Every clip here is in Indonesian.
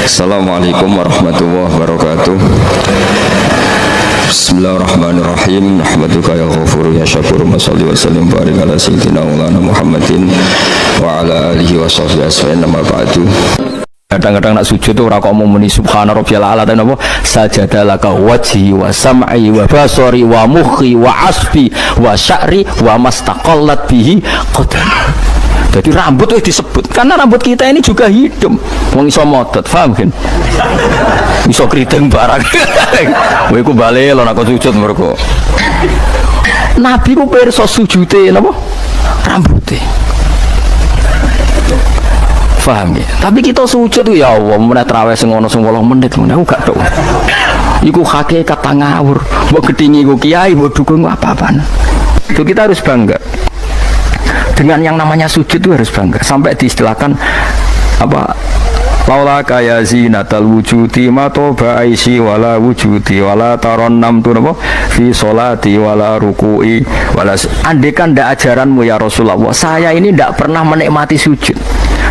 Assalamualaikum warahmatullahi wabarakatuh. Bismillahirrahmanirrahim. Nahmaduka ya ghafuru ya syakuru. Mashalli wa sallim barik ala sayyidina Maulana Muhammadin wa ala alihi wa sahbihi asma'in. Nama ba'du. Kadang-kadang nak sujud tuh ora kok mau muni subhana rabbiyal a'la ta napa sajadalaka wajhi wa sam'i wa basari wa mukhi wa asbi wa sya'ri wa mastaqallat bihi qadam. Jadi rambut itu disebut karena rambut kita ini juga hidup. Wong iso modot, paham kan? Iso kriting barang. Kowe iku bali lho nek sujud mergo. Nabi ku pirsa sujude napa? Rambuté. Paham ya? Tapi kita sujud ya Allah, meneh traweh sing ono 10 menit meneh aku gak tau. Iku hakikat ngawur. Mbok gedhingi iku kiai, mbok dukung apa-apaan. Itu kita harus bangga. Dengan yang namanya sujud itu harus bangga. Sampai diistilahkan apa? Laula kaya zinatal wujudi ma toba aisi wala wujudi wala taronnam tu napa fi sholati wala ruku'i wala. Andekan ndak ajaranmu ya Rasulullah, saya ini ndak pernah menikmati sujud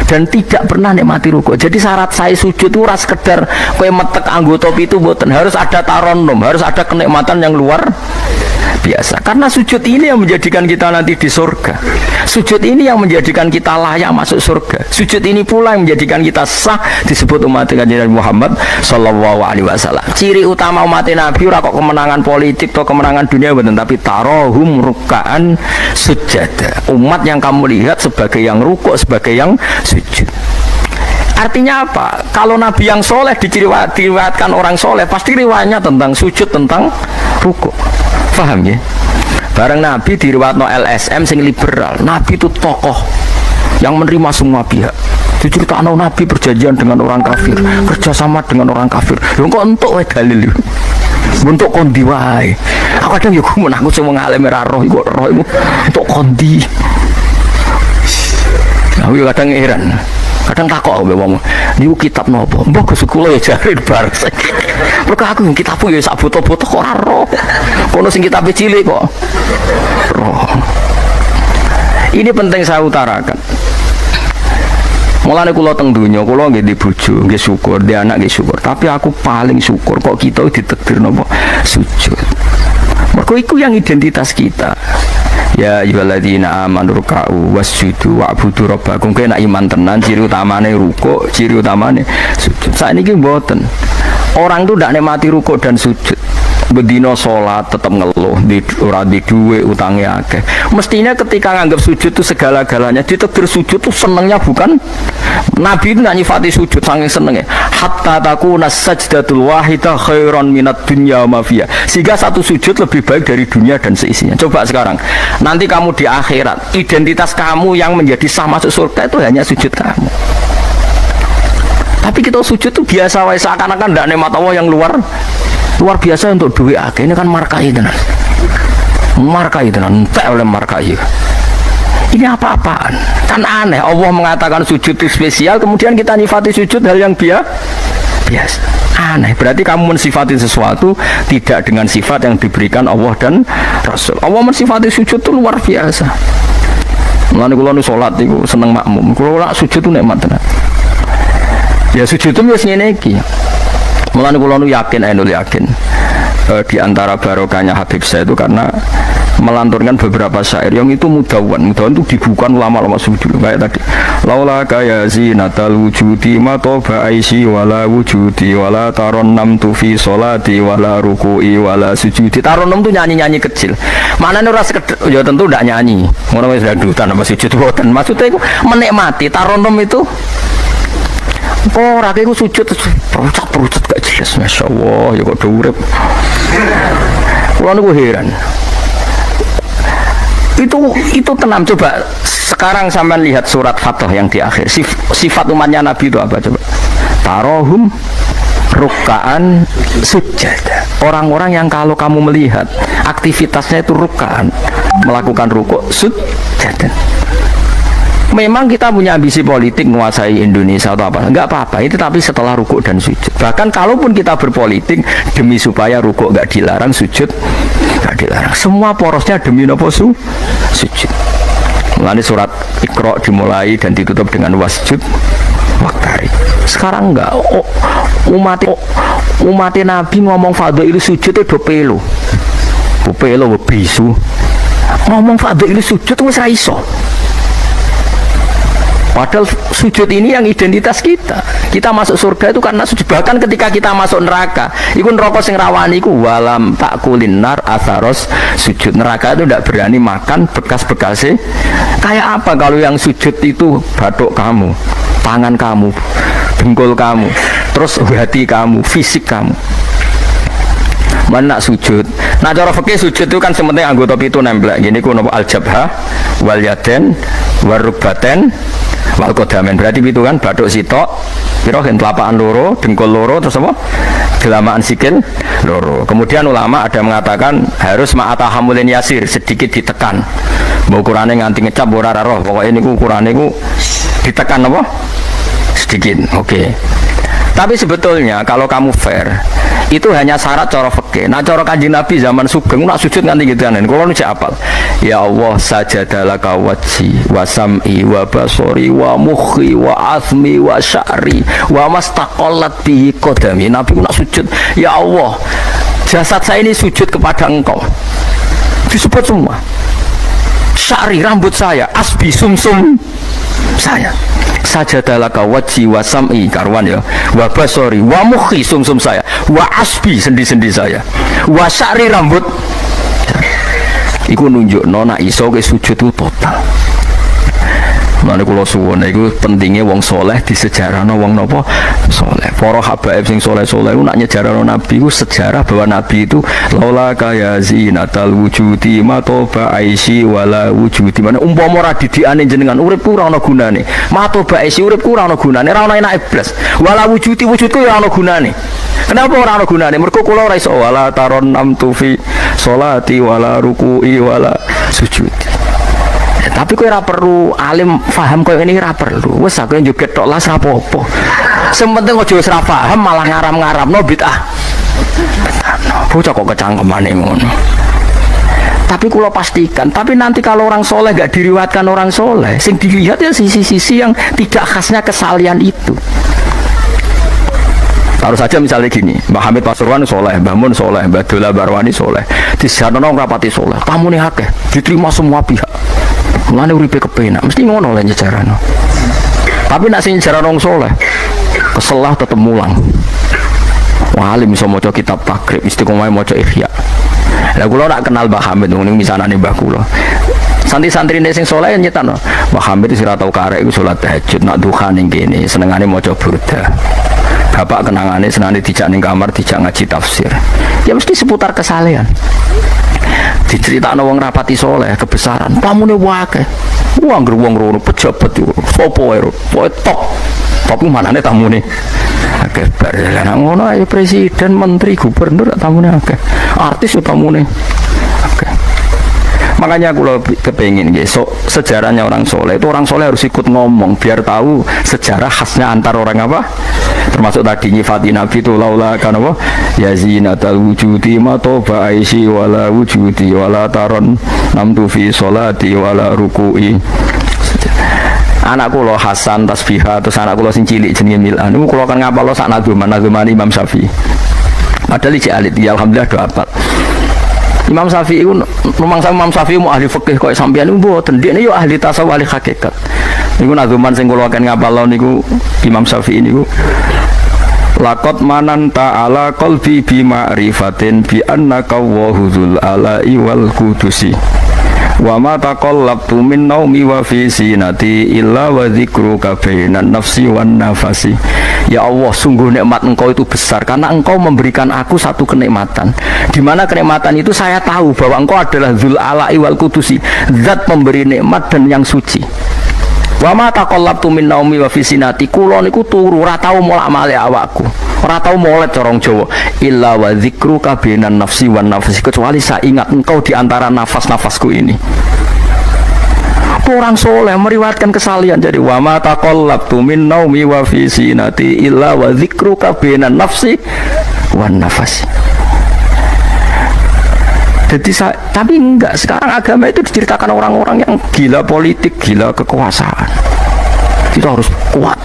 dan tidak pernah nikmati ruku'. Jadi syarat saya sujud itu ora sekedar kowe metek anggota itu mboten, harus ada taronnum, harus ada kenikmatan yang luar biasa. Karena sujud ini yang menjadikan kita nanti di surga. Sujud ini yang menjadikan kita layak masuk surga. Sujud ini pula yang menjadikan kita sah disebut umat Kanjeng Muhammad sallallahu alaihi wasallam. Ciri utama umat Nabi ora kok kemenangan politik atau kemenangan dunia mboten, tapi tarohum ruk'an sujada. Umat yang kamu lihat sebagai yang rukuk, sebagai yang sujud. Artinya apa? Kalau Nabi yang soleh diriwayatkan orang soleh, pasti riwayatnya tentang sujud, tentang rukuk. Paham ya? Bareng Nabi diriwayatno LSM sing liberal. Nabi itu tokoh yang menerima semua pihak. Diceritakan Nabi perjanjian dengan orang kafir, kerjasama dengan orang kafir. Lho kok entuk wae dalil. Untuk kondi wae. Aku kadang ya gumun aku sing ngalem ora roh iku roh iku untuk kondi. Aku kadang heran. Kadang takok mbek wong, niku kitab napa? Mbok Gus kula ya jare bar. Mergo aku kitab ya sak foto-foto kok ora roh. Kono sing kitab cilik kok. Roh. Ini penting saya utarakan. Mulane kula teng donya, kula nggih di bojo, nggih syukur, di anak nggih syukur. Tapi aku paling syukur kok kita ditakdir napa sujud. Mergo iku yang identitas kita. Ya ayyuhalladzina amanu ruk'u wasjudu wa'budu rabbakum. Kena iman tenan ciri utamane rukuk, ciri utamane sujud. Saiki mboten. Orang itu ndak nikmati rukuk dan sujud. Bedino sholat tetap ngeluh, ora di duwe utangnya akeh. Mestinya ketika nganggap sujud itu segala-galanya, ditakdir sujud itu senengnya bukan Nabi itu nak nyifati sujud saking senengnya. Hatta takuna sajdatul wahidah khairan minad dunya ma fiha. Sehingga satu sujud lebih baik dari dunia dan seisinya. Coba sekarang, nanti kamu di akhirat, identitas kamu yang menjadi sah masuk surga itu hanya sujud kamu. Tapi kita sujud itu biasa wae, seakan-akan ndak nikmat Allah yang luar biasa untuk duit akeh. Ini kan markai tenan. Markai tenan, entek oleh markai. Ini apa-apaan? Kan aneh, Allah mengatakan sujud itu spesial, kemudian kita nifati sujud hal yang biasa. Aneh, berarti kamu mensifati sesuatu tidak dengan sifat yang diberikan Allah dan Rasul. Allah mensifati sujud itu luar biasa. Mulane kula nu salat iku seneng makmum. Kula sujud itu nikmat tenan. Ya sujud itu wis ngene iki. Mulane kula nu yakin di antara barokahnya Habib saya itu karena melanturkan beberapa syair yang itu mudawan itu dibukukan ulama-ulama sujud kayak tadi. Laula kaya zinatal wujudi ma toba aisi wala wujudi wala taronnam tu fi sholati wala ruku'i wala sujudi. Taronnam itu nyanyi-nyanyi kecil. Maknane ora sekedar ya tentu ndak nyanyi. Ngono wis dangdutan apa sujud boten. Maksudnya itu menikmati taronnam itu. Ora kaya sujud perucut gak jelas. Masya Allah ya kok do urip. Kula niku heran. Itu tenang. Coba sekarang sampean lihat surat Fatah yang di akhir. Sifat umatnya Nabi itu apa coba? Tarohum ruk'an sujada. Orang-orang yang kalau kamu melihat aktivitasnya itu ruk'an, melakukan rukuk sujada. Memang kita punya ambisi politik menguasai Indonesia atau apa, enggak apa-apa itu, tapi setelah rukuk dan sujud. Bahkan kalaupun kita berpolitik demi supaya rukuk enggak dilarang, sujud enggak dilarang, semua porosnya demi nopo sujud. Mulane surat Iqra dimulai dan ditutup dengan wasjud waqtari. Sekarang enggak. Umat Nabi ngomong fadhil sujud itu pelo. Pelo bisu. Ngomong fadhil sujud wis ra iso. Padahal sujud ini yang identitas kita. Kita masuk surga itu karena sujud. Bahkan ketika kita masuk neraka, iku neraka sing rawani iku walam takulin nar atharos sujud. Neraka itu tidak berani makan bekas-bekasnya. Kayak apa kalau yang sujud itu batuk kamu, tangan kamu, dengkul kamu, terus hati kamu, fisik kamu. Mana sujud? Nah cara fikih sujud itu kan sementing anggota itu nempel. Gini ku nopo al-jabha wal yaden warubaten wal qadamen. Berarti itu kan bathuk sitok, pira gen telapakan loro, dengkul loro, terus apa? Gelamaan sikil loro. Kemudian ulama ada mengatakan harus ma'atahamulin yasir, sedikit ditekan. Mau ukurane nganti ngecap ora roh. Pokoke niku ukurane niku ditekan apa? Sedikit. Oke. Tapi sebetulnya kalau kamu fair, itu hanya syarat cara fikih. Nah cara Kanjeng Nabi zaman sugeng nak sujud nganti gitu kan. Kalau nu apal. Ya Allah sajadalaka wajhi wa sam'i wa basori wa mukhi wa azmi wa sya'ri wa mastaqallat bihi qadami. Nabi nak sujud, ya Allah, jasad saya ini sujud kepada Engkau. Disebut semua. Sya'ri rambut saya, asbi sumsum saya. Sajadalaka wajhi wa sam'i karwan ya, wa basori wa mukhi sumsum saya, wa asbi sendi-sendi saya, wa sya'ri rambut. Iku nunjuk nona iso ke sujud itu total. Mana kalau suwon itu pentingnya wong soleh di sejarah no wong nopo soleh. Para habaib sing soleh itu nak nyejarah no nabi itu sejarah bahwa nabi itu laula kaya zinatal wujudi matoba aisi wala wujudi. Mana umpama ora didiane jenengan urip ora ana gunane. Matoba aisi urip ora ana gunane, ora ana enake blas. Wala wujudi wujudku ora ana gunane. Kenapa ora ana gunane? Mergo kula ora iso wala taron namtu fi sholati wala ruku'i wala sujudi. Tapi kowe ora perlu alim paham koyo ngene ora perlu. Wis aku joget tok las ra apa-apa. Sing penting aja wis ra paham malah ngaram-ngaramno bid'ah. Bocah kok kecangkemane ngono. Tapi kula pastikan, tapi nanti kalau orang soleh gak diriwayatkan orang soleh, sing dilihat ya sisi-sisi yang tidak khasnya kesalian itu. Harus saja misalnya gini, Mbah Hamid Pasuruan soleh, Mbah Mun soleh, Mbah Dola Barwani soleh, di sana rapati soleh, tamu nih akeh, diterima semua pihak. Mulane uripe kepenak, mesti ngono lah nyejarano. Tapi nak sing nyejarano wong saleh, keselah tetep mulang. Wali iso maca kitab takrib, istiqomah maca ihya. Lah kula nak kenal Mbah Hamid niku misanane mbah kula. Santri-santrine sing saleh nyetano, Mbah Hamid wis ora tau karek iku salat tahajud, nak duha ning kene, senengane maca burda. Bapak kenangane senane dijak ning kamar, dijak ngaji tafsir. Ya mesti seputar kesalehan. Diceritakno wong rapati soleh kebesaran tamune wae wong rono pejabat yo sapa wae top manane tamune akeh bar lan ngono ae presiden menteri gubernur tamune akeh artis yo tamune akeh. Makanya aku lebih kepengin besok sejarahnya orang soleh itu orang soleh harus ikut ngomong biar tahu sejarah khasnya antar orang apa, termasuk tadi nyifati Nabi itu laula kan apa ya zinatal wujudi matoba aisi wala wujudi wala taron namtu fi sholati wala ruku'i. Anakku lo Hasan tasbihah terus anakku lo sing cilik jenenge Milan niku kula kan ngapal lo sak nazuman Imam Syafi'i padahal iki alit ya alhamdulillah do apal. Imam Syafi'i itu, Imam Syafi'i mau ahli fikih kok sampeyan niku mboten, dekne yo ahli tasawuf ahli hakikat. Niku nazuman sing kula akan ngapal niku Imam Syafi'i niku. Laqad mananta ala qalbi bi ma'rifatin bi annaka wahuzul ala'i wal qudusi. Wa ma taqallabtu min naumi wa fi sinati illa wa dzikruka bainan nafsi wan nafasi. Ya Allah, sungguh nikmat Engkau itu besar karena Engkau memberikan aku satu kenikmatan. Di mana kenikmatan itu saya tahu bahwa Engkau adalah Dzul Ala'i wal Qudusi, zat pemberi nikmat dan yang suci. Wa ma taqallabtu min naumi wa fi sinati, kula niku turu ora tau molak-malik awakku. Ora tau molet corong Jawa. Illa wa dzikruka bainan nafsi wan nafasi, kecuali saya ingat Engkau di antara nafas-nafasku ini. Orang soleh meriwayatkan kesalian jadi wa ma taqallabtu min naumi wa fi sinati illa wa dzikruka bainan nafsi wan nafasi. Jadi tapi enggak, sekarang agama itu diceritakan orang-orang yang gila politik, gila kekuasaan. Kita harus kuat.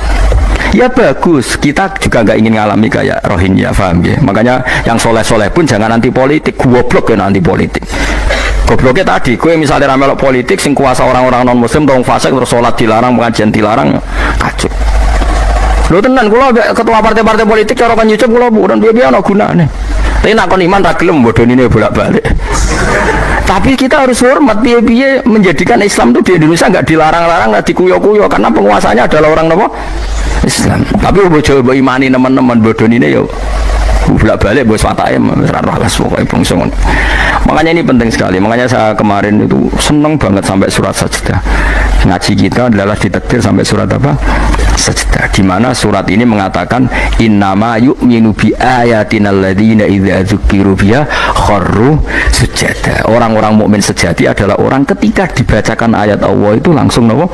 Ya bagus, kita juga nggak ingin ngalami kayak Rohingya, paham ya? Makanya yang soleh-soleh pun jangan anti politik, goblok ya anti politik. Gobloknya tadi, gue misalnya ramelok politik, sing kuasa orang-orang non muslim, dong fasik terus sholat dilarang, pengajian dilarang, kacau. Lo tenan, kalau ketua partai-partai politik cara kan nyucup kalau bukan biaya no gunanya. Tapi nak kon iman tak gelem bodoh ini bolak-balik. Tapi kita harus hormat biaya menjadikan Islam itu di Indonesia nggak dilarang-larang, nggak dikuyo-kuyo karena penguasanya adalah orang apa? Islam. Tapi coba imani teman-teman bodoh ini yo. Bolak-balik bos fatake raras pokoknya bongson. Makanya ini penting sekali. Makanya saya kemarin itu seneng banget sampai surat Sajdah. Ngaji kita adalah ditakdir sampai surat apa? Sajdah. Di mana surat ini mengatakan innama yu'minu bi ayatina alladzina idza dzukiru biha kharru sujada. Orang-orang mukmin sejati adalah orang ketika dibacakan ayat Allah itu langsung nopo?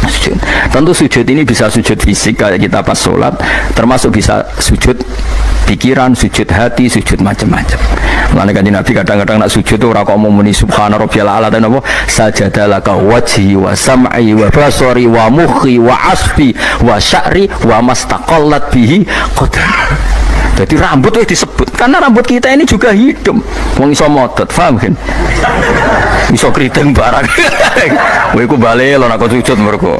Sujud. Tentu sujud ini bisa sujud fisik kayak kita pas sholat, termasuk bisa sujud pikiran, sujud hati, sujud macam-macam. Mulane kanjeng Nabi kadang-kadang nak sujud tuh ora kok muni subhana rabbiyal a'la dan apa sajadalaka wajhi wa sam'i wa basari wa mukhi wa asfi wa sya'ri wa mastaqallat bihi qadam. Jadi rambut itu disebut karena rambut kita ini juga hidup. Wong iso motot, paham kan? Iso keriting barang. Kowe ku bali lho nak sujud mergo.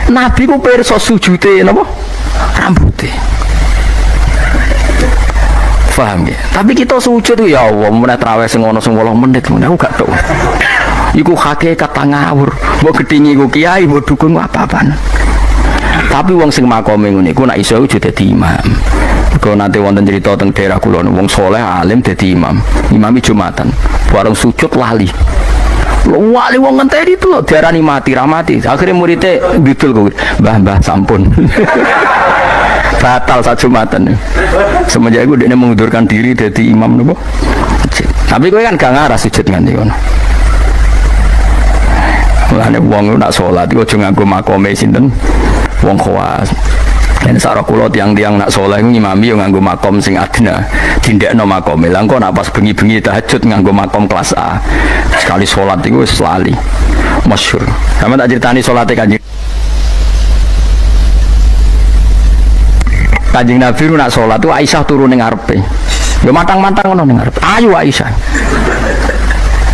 Nabi ku pirsa sujude napa? Rambuté. Paham ya? Tapi kita sujud ya Allah, meneh traweh sing ana 10 menit ngono aku gak tau. Iku hakikat ngawur. Mbok gedhingi ku kiai, mbok dukun apa-apaan. Tapi wong sing makome ngene iku nek iso iku dadi imam. Kok nanti wonten cerita teng daerah kula wong saleh alim dadi imam. Imami Jumatan. Bareng sujud lali. Wali wong ngenteni itu lho diarani mati ra mati. Akhire muridé bidul kowe. Mbah sampun. Batal saat Jumatan. Semenjak itu dia mengundurkan diri dari imam nopo. Tapi kowe kan gak ngarah sujud nganti ngono. Mulane wong nak salat iku aja nganggo makome sinten wong khawas. Dan sarah kula tiang-tiang nak saleh ngimami yo nganggo makom sing adna. Dindekno makome. Lah engko nak pas bengi-bengi tahajud nganggo makom kelas A. Sekali salat iku wis lali. Masyhur. Sampe tak critani salate Kanjeng Nabi nak sholat itu Aisyah turun ning ngarepe. Ya mantang-mantang ngono ning ngarepe. Ayo Aisyah.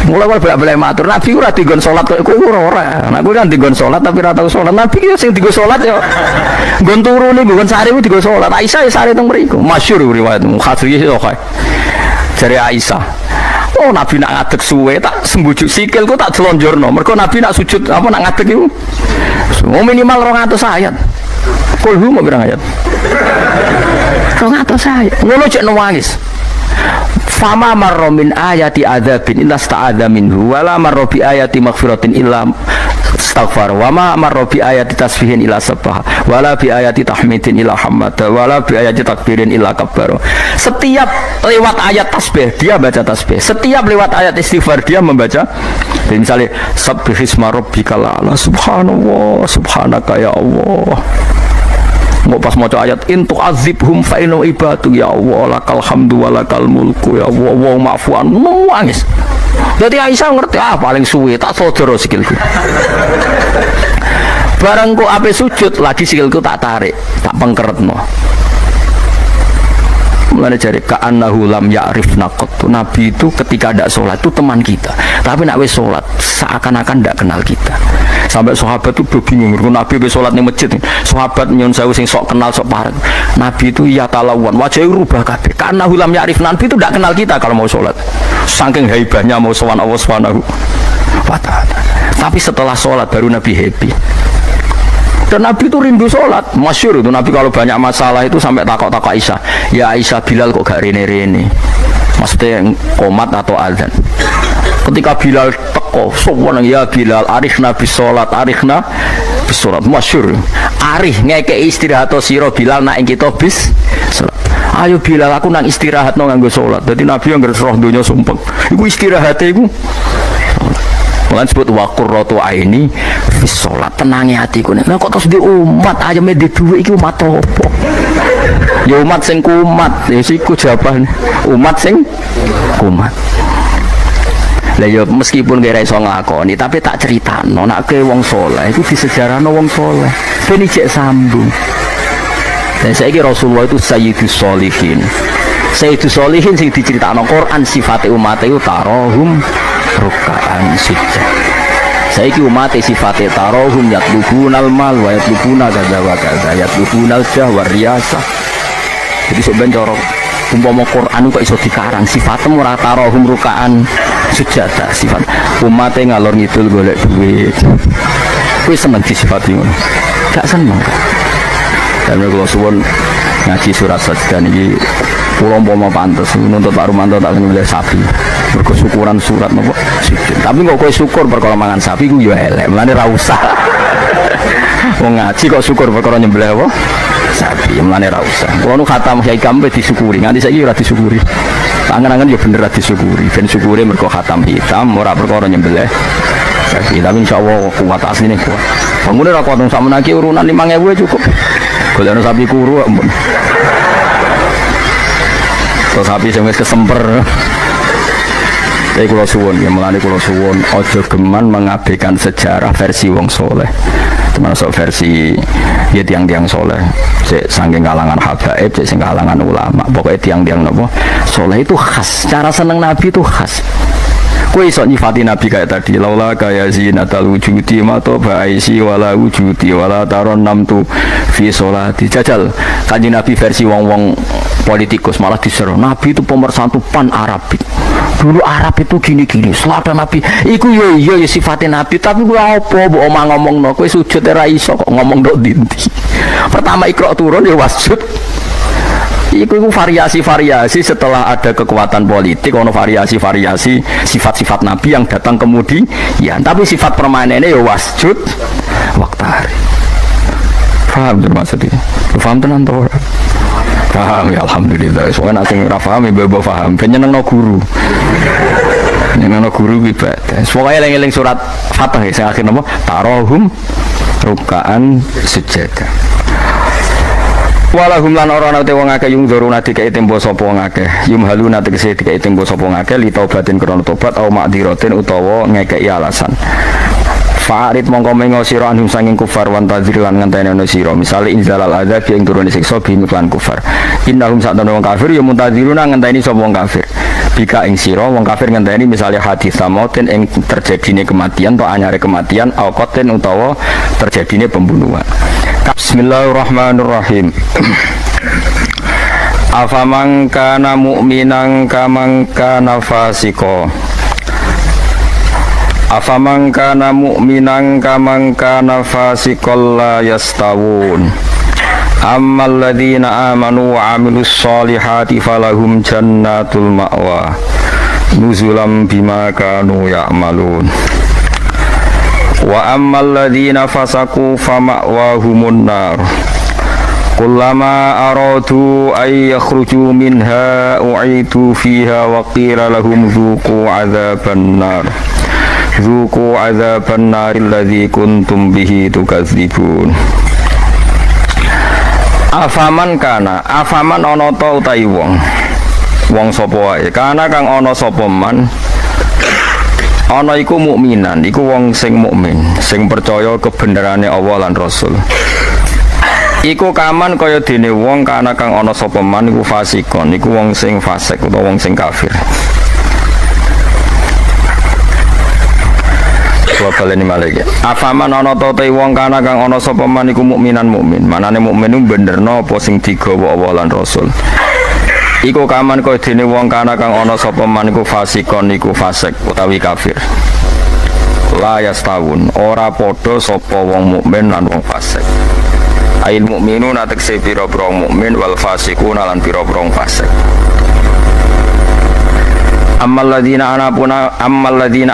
Mulai bolak-balik matur Nabi ora digon sholat kok kowe ora. Nek kowe kan digon sholat tapi ora tau sholat. Nabi ki sing digon sholat ya nggon turu ning nggon sare ku digon sholat. Aisyah ya sare teng mriku. Masyhur riwayat Mukhadri kok. Jare Aisyah. Oh Nabi nak ngadeg suwe tak sembujuk sikilku tak delonjorno. Mergo Nabi nak sujud apa nak ngadeg iku minimal 200 ayat. Kulhu mau berang ayat. Rong atau saya ngono cek nangis. Fama marra min ayati adzabin illa sta'adza minhu wala marra bi ayati maghfiratin illa istaghfar wa ma marra bi ayati tasbihin illa sabbaha wala bi ayati tahmidin illa hamada wala bi ayati takbirin illa kabbara. Setiap lewat ayat tasbih dia baca tasbih, setiap lewat ayat istighfar dia membaca. Jadi misalnya subbihisma rabbikal a'la subhanallah subhanaka ya Allah. Mau pas maca ayat intu azibhum fa inna ibadu ya Allah lakal hamdu wa lakal mulku ya Allah wa ma'fuan nangis. Jadi Aisyah ngerti paling suwe tak sodoro sikilku. Barang kok ape sujud lagi sikilku tak tarik, tak pengkeretno. Mulane jare ka'annahu lam ya'rifna qattu. Nabi itu ketika ndak salat itu teman kita. Tapi nek wis salat seakan-akan ndak kenal kita. Sampai sahabat itu bingung, Nabi wis salat ning masjid. Sahabat nyun sewu sing sok kenal sok parek. Nabi itu ya talawan, wajahnya rubah kabeh. Ka'annahu lam ya'rifna. Nabi itu ndak kenal kita kalau mau salat. Saking haibahnya mau sowan Allah Subhanahu wa taala. Tapi setelah salat baru Nabi happy. Dan Nabi itu rindu sholat, masyhur itu Nabi kalau banyak masalah itu sampai takok-takok Aisyah. Ya Aisyah, Bilal kok gak rene-rene? Maksudnya qomat atau azan. Ketika Bilal teko, sowan ya Bilal, arifna bis sholat, arifna bis sholat, masyhur. Arif ngekek istirahat atau siro Bilal nak kita bis sholat. Ayo Bilal aku nang istirahat no nganggo sholat. Jadi Nabi yang ngerti roh dunia sumpah. Iku istirahatnya iku. Mulai sebut waqurratu aini fis sholat, tenangi hatiku. Nah kok terus di umat aja di duwe iki umat apa? Ya umat sing kumat, ya siku jawaban umat sing kumat. Lah ya meskipun kira iso nglakoni tapi tak critakno nek ke wong saleh iku disejarahno wong saleh ben ijek sambung. Dan saiki Rasulullah itu sayyidus sholihin. Sayyidus sholihin sing diceritakno Quran sifate umat iku tarahum ruk'an sujud. Saiki umat sifate tarahum yatlubunal mal wa yatlubuna kadza wa kadza yatlubunal jah wa riyasah. Jadi sok ben cara umpama Quran kok iso dikarang sifatnya ora tarahum rukaan sujada sifat umatnya ngalor ngidul golek duit kuwi seneng disifati ngono gak seneng dan kalau suwun ngaji surat sajdah niki kula umpama pantes nuntut Pak Rumanto tak nyembelih sapi mergo syukuran surat napa sujud tapi kok kowe syukur perkara mangan sapi ku ya elek mlane ra usah wong ngaji kok syukur perkara nyembelih apa sapi mlane ra usah. Kulo nu khatam Kyai Kambe disyukuri, nganti saiki ora disyukuri. Angen-angen ya bener ra disyukuri. Ben syukure mergo khatam hitam ora perkara nyembelih sapi. Tapi insyaallah kuat asline kuat. Bangune ra kuat sakmene iki urunan 5.000 cukup. Golekno sapi kuru ampun. Terus sapi sing wis kesemper. Tapi kula suwun ya mulane kula suwun aja geman mengabaikan sejarah versi wong soleh. Termasuk versi ya tiang-tiang soleh saking kalangan habaib, sing kalangan ulama pokoknya tiang-tiang nopo soleh itu khas, cara seneng Nabi itu khas. Kowe iso nyifati Nabi kayak tadi laula kaya zinatal wujudi mato ba'isi wala wujudi wala taron namtu fi sholati jajal kanjeng Nabi versi wong-wong politikus malah diseru Nabi itu pemersatu pan Arabik. Dulu Arab itu gini-gini, selatan Nabi iku ya sifatnya Nabi tapi gua apa mbok omah ngomongno kowe sujud ora iso kok ngomong ndok dinti. Pertama Iqra turun ya wasjud. Iku variasi-variasi setelah ada kekuatan politik ono variasi-variasi sifat-sifat Nabi yang datang kemudian tapi sifat permanennya ya wasjud waktari. Paham maksudnya? Paham tenan to ora? Paham ya alhamdulillah. Soalnya nanti nggak paham ya bawa paham. Penyenang no guru, penyenang no guru ibadah. Pokoknya eling-eling surat Fatah ya. Saya akhir nama tarohum rukaan sujada. Walahum lan ora nate wong akeh yung dzuruna dikai tempo sapa wong akeh. Yum haluna tegese dikai tempo sapa wong akeh li taubatin krana tobat au ma'diratin utawa ngekeki alasan. Fa'arid mongko mengo sira anhum sanging kufar wan tadzir lan ngenteni ana sira misale inzalal adzab ing turune siksa bimiklan kufar innahum sa'dana wong kafir ya muntadziruna ngenteni sapa wong kafir bika ing sira wong kafir ngenteni misale hadis samautin ing terjadine kematian atau anyare kematian au qatin utawa terjadine pembunuhan. Bismillahirrahmanirrahim. Afaman kana mu'minan kaman kana fasiqo afaman kana mu'minan kaman kana fasiqal la yastawun ammal ladzina amanu wa amilus solihati falahum jannatul ma'wa nuzulam bima kanu ya'malun wa ammal ladzina fasaqu fama'wahumun nar kullama aradu ay yakhruju minha u'idu fiha wa qila lahum dhuqu 'adzaban nar Zuku azaban naril ladzi kuntum bihi tukadzibun. Afaman kana, afaman ana ta utahi wong. Wong sapa wae, kana kang ana sapa man. Ana iku mukminan, iku wong sing mukmin, sing percaya kebenerane Allah lan Rasul. Iku kaman kaya dene wong kana kang ana sapa man iku fasikon, iku wong sing fasik utawa wong sing kafir. Kula baleni malih. Afaman ana ta wong kana kang ana sapa man iku mukminan mukmin. Manane mukmin iku benerno apa sing digawa Allah lan Rasul. Iku kaman kaya dene wong kana kang ana sapa man iku fasikon iku fasik utawi kafir. La yastawun, ora padha sapa wong mukmin lan wong fasik. Ail mukminuna tekse pira-pira mukmin wal fasikuna lan pira-pira fasik. Ammal ladzina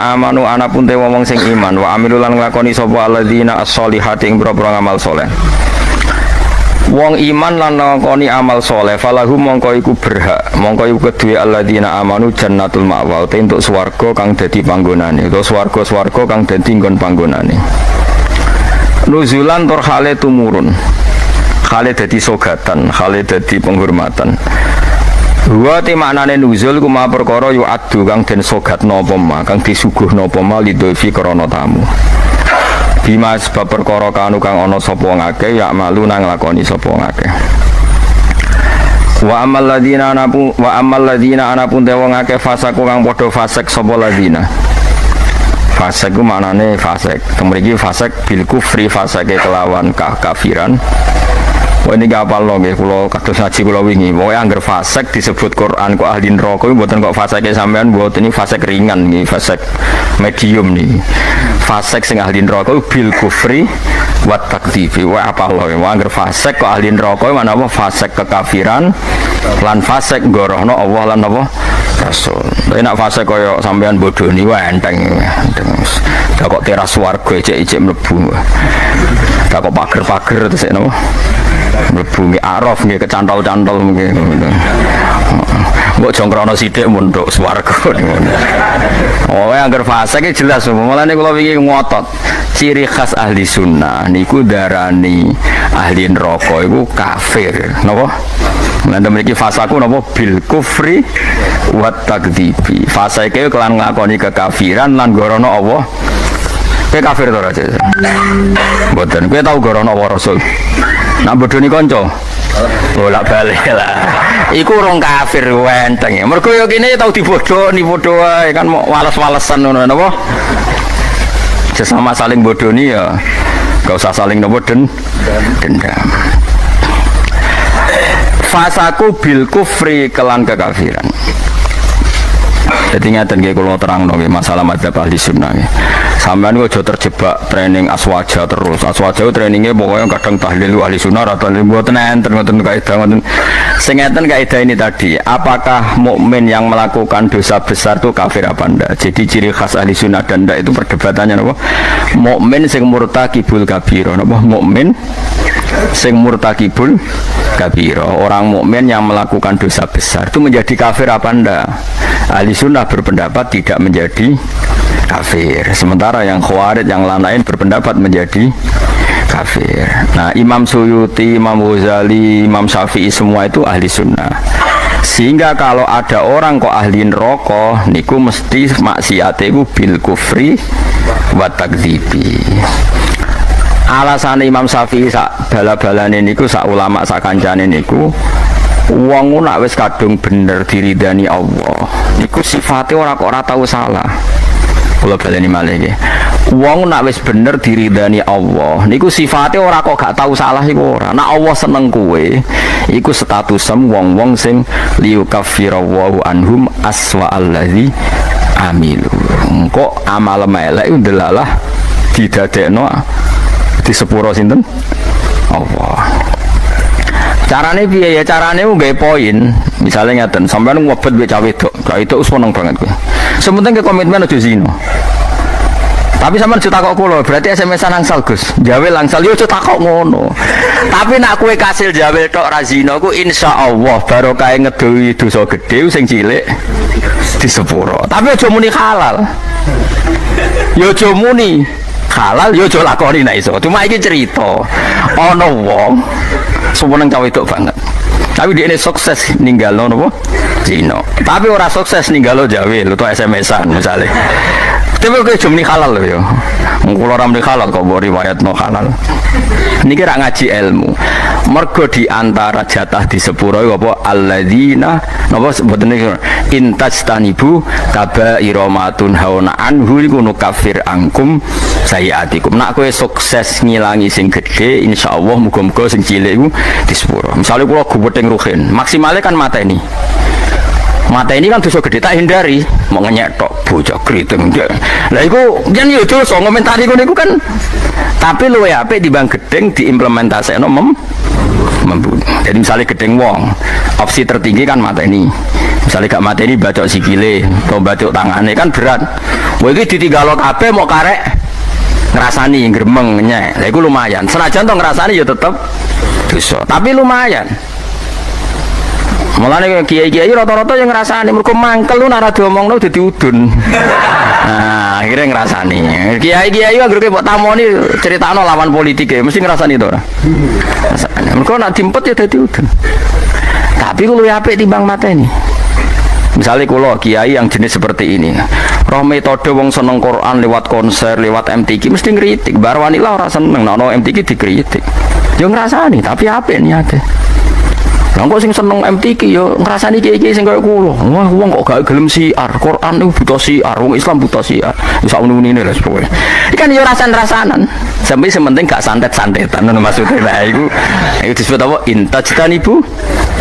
amanu anapun te wong sing iman wa amilul lan nglakoni sapa alladzina as-solihati ing pira-pira amal saleh. Wong iman lan nglakoni amal saleh falahum mongko iku berhak, mongko iku kedue alladzina amanu jannatul ma'wa te entuk swarga kang dadi panggonane, utawa swarga-swarga kang dadi nggon panggonane. Nuzulan tur hale tumurun. Hale dadi sogatan, hale dadi penghormatan. Wa te maknane nuzul ku ma perkara yu adu kang den sogatno apa ma kang disuguhno apa ma lidolfi krana tamu. Bima sebab perkara kanu kang ana sapa ngake ya malu nang lakoni sapa ngake. Wa amal ladina anapun te wong akeh fasaku kang padha fasik sapa ladina. Fasik ku maknane fasik. Mriki fasik bil kufri fasike kelawan kafiran. Wah ini kapal loh, kalau kados ngaji kalau wingi, pokoknya angger fasek disebut Quran kok ahli neraka, buatan kok fasek sampean, buat ini fasek ringan nih, fasek medium nih, fasek sing ahli neraka bil kufri wat takdifi, wah apa loh, wah angger fasek kok ahli neraka, mana apa fasek kekafiran, lan fasek gorohno Allah lan apa Rasul. Tapi nak fasek koyo sampean bodoh nih, wah enteng, dah kok teras warga ijek mlebu, dah kok pager terus nopo. Mlebu araf nggih kecantol-cantol nggih ngono. Mbok jongkrono sithik munduk swarga ngono. Oh, angger fase iki jelas mulane kula wingi ngotot. Ciri khas ahli sunnah niku darani ahli neraka iku kafir. Napa? Lan mriki fasaku napa bil kufri wat takdzibi. Fase iki kelan nglakoni kekafiran lan gorono Allah. Kowe kafir to ora, Cek? Mboten. Kowe tau gorono Allah Rasul. Nak bodoni kanca. Bolak-balik lah. Iku urung kafir wenteng. Mergo yo kene tau dibodoni padha wae kan mau wales-walesan ngono napa? Sesama saling bodoni ya. Enggak usah saling napa dendam. Fasaku bil kufri kelan kekafiran. Jadi ngeten nggih kula terangno nggih masalah madzhab ahli sunnah nggih. Sampeyan kok aja terjebak training aswaja terus. Aswaja trainingnya pokoknya kadang tahlil ahli sunnah atau mboten enten ngoten kaidah ngoten. Sing ngeten kaidah ini tadi, apakah mukmin yang melakukan dosa besar itu kafir apa ndak? Jadi ciri khas ahli sunnah dan ndak itu perdebatannya napa? Mukmin sing murtakibul kabira napa? Mukmin sing murtakibul kabira. Orang mukmin yang melakukan dosa besar itu menjadi kafir apa ndak? Ahli sunnah berpendapat tidak menjadi kafir, sementara yang khawarij yang lain berpendapat menjadi kafir. Nah, Imam Suyuti, Imam Ghazali, Imam Syafi'i semua itu ahli sunnah. Sehingga kalau ada orang kok ahli neraka niku mesti maksiate iku bil kufri wa takdzibi. Alasan Imam Syafi'i sak bala-balane niku sak ulama sak kancane niku wong nak wis kadung bener diridani Allah niku sifatnya ora kok ora tau salah. Kula baleni malih nggih. Wong nak wis bener diridani Allah niku sifatnya ora kok gak tau salah iku ora. Nak Allah seneng kowe iku statusem wong-wong sing liyukaffirawhu anhum aswa allazi amilu. Engko amal elek ndelalah didadekno di sepuro sinten Allah. Carane piye ya? Carane nggawe poin. Misale ngaten, sampean ngobet wek cawe wedok. Cawe wedok wis seneng banget kowe. Sementing ke komitmen aja zina. Tapi sampean aja takok kula, berarti SMS-an angsal Gus. Jawe langsal yo aja takok ngono. Tapi nak kowe kasil jawe tok ra zina ku insyaallah barokah ngedohi dosa gedhe sing cilik di sepuro. Tapi aja muni halal. Yo aja muni halal yo aja lakoni nek iso. Cuma iki cerita. Ana wong semeneng cawe wedok banget. Tapi dia ini sukses ninggalno napa? Zina. Tapi ora sukses ninggalo jawe, lu tuh SMS-an misalnya. Tapi kowe jumni halal lho ya. Wong kula ora muni halal kok mbok riwayatno halal. Niki rak ngaji ilmu. Mergo di antara jatah di sepuro apa alladzina napa mboten niki intastanibu kaba'ira matun hauna anhu iku nukafir angkum sayiatikum. Nak kowe sukses ngilangi sing gedhe insyaallah muga-muga sing cilik iku di sepuro. Misale kula gubething ruhin, maksimale kan mateni. Mata ini kan dosa gede tak hindari, mau ngenyek tok bocah kriting dia. Lah iku jan yo dosa ngomentari ngono iku kan. Tapi luwe apik dibang gedeng diimplementasekno membunuh. Jadi misalnya gedeng wong, opsi tertinggi kan mata ini. Misalnya gak mata ini bacok sikile, atau bacok tangannya kan berat. Wah iki ditinggalo kabeh mau karek ngrasani gremeng nyek. Lah iku lumayan. Senajan to ngrasani ya tetep dosa, tapi lumayan. Mulane kiai-kiai rata-rata yang ngrasani mergo mangkel lu ora diomongno dadi udun. Nah, akhirnya ngrasani. Kiai-kiai anggere mbok tamoni critakno lawan politik mesti ngrasani to ora. Mergo nek dimpet ya dadi udun. Tapi kulo apik timbang mateni. Misalnya kulo kiai yang jenis seperti ini, roh metode wong seneng Quran lewat konser, lewat MTQ mesti ngritik. Bar wanila ora seneng, nono MTQ dikritik. Yo ngrasani, tapi apik niate. Lah kok sing seneng MTQ yo ngrasani kiai-kiai sing koyo kulo. Wah, wong kok gak gelem siar. Quran itu buta siar, wong Islam buta siar. Wis sak menune lho pokoke. Iki kan yo rasan-rasanan. Sampai sementing gak santet-santetan ngono maksudnya. Lah iku disebut apa? Intajtanibu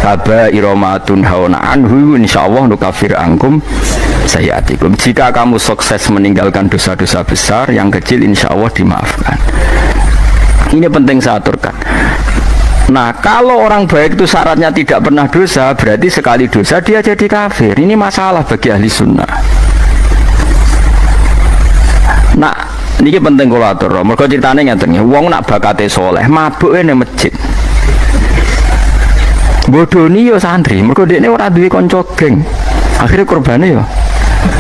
aba iromatun hauna anhu insyaallah nukafir angkum sayyatikum. Jika kamu sukses meninggalkan dosa-dosa besar, yang kecil insyaallah dimaafkan. Ini penting saya aturkan. Nah, kalau orang baik itu syaratnya tidak pernah dosa, berarti sekali dosa dia jadi kafir. Ini masalah bagi ahli sunnah. Nah, ini penting kalau atur. Mereka ceritanya ngeten, wong nak bakate soleh, mabuknya di masjid. Bodoh nih yo santri, mereka dia ini orang duwe konco geng. Akhirnya korbannya yo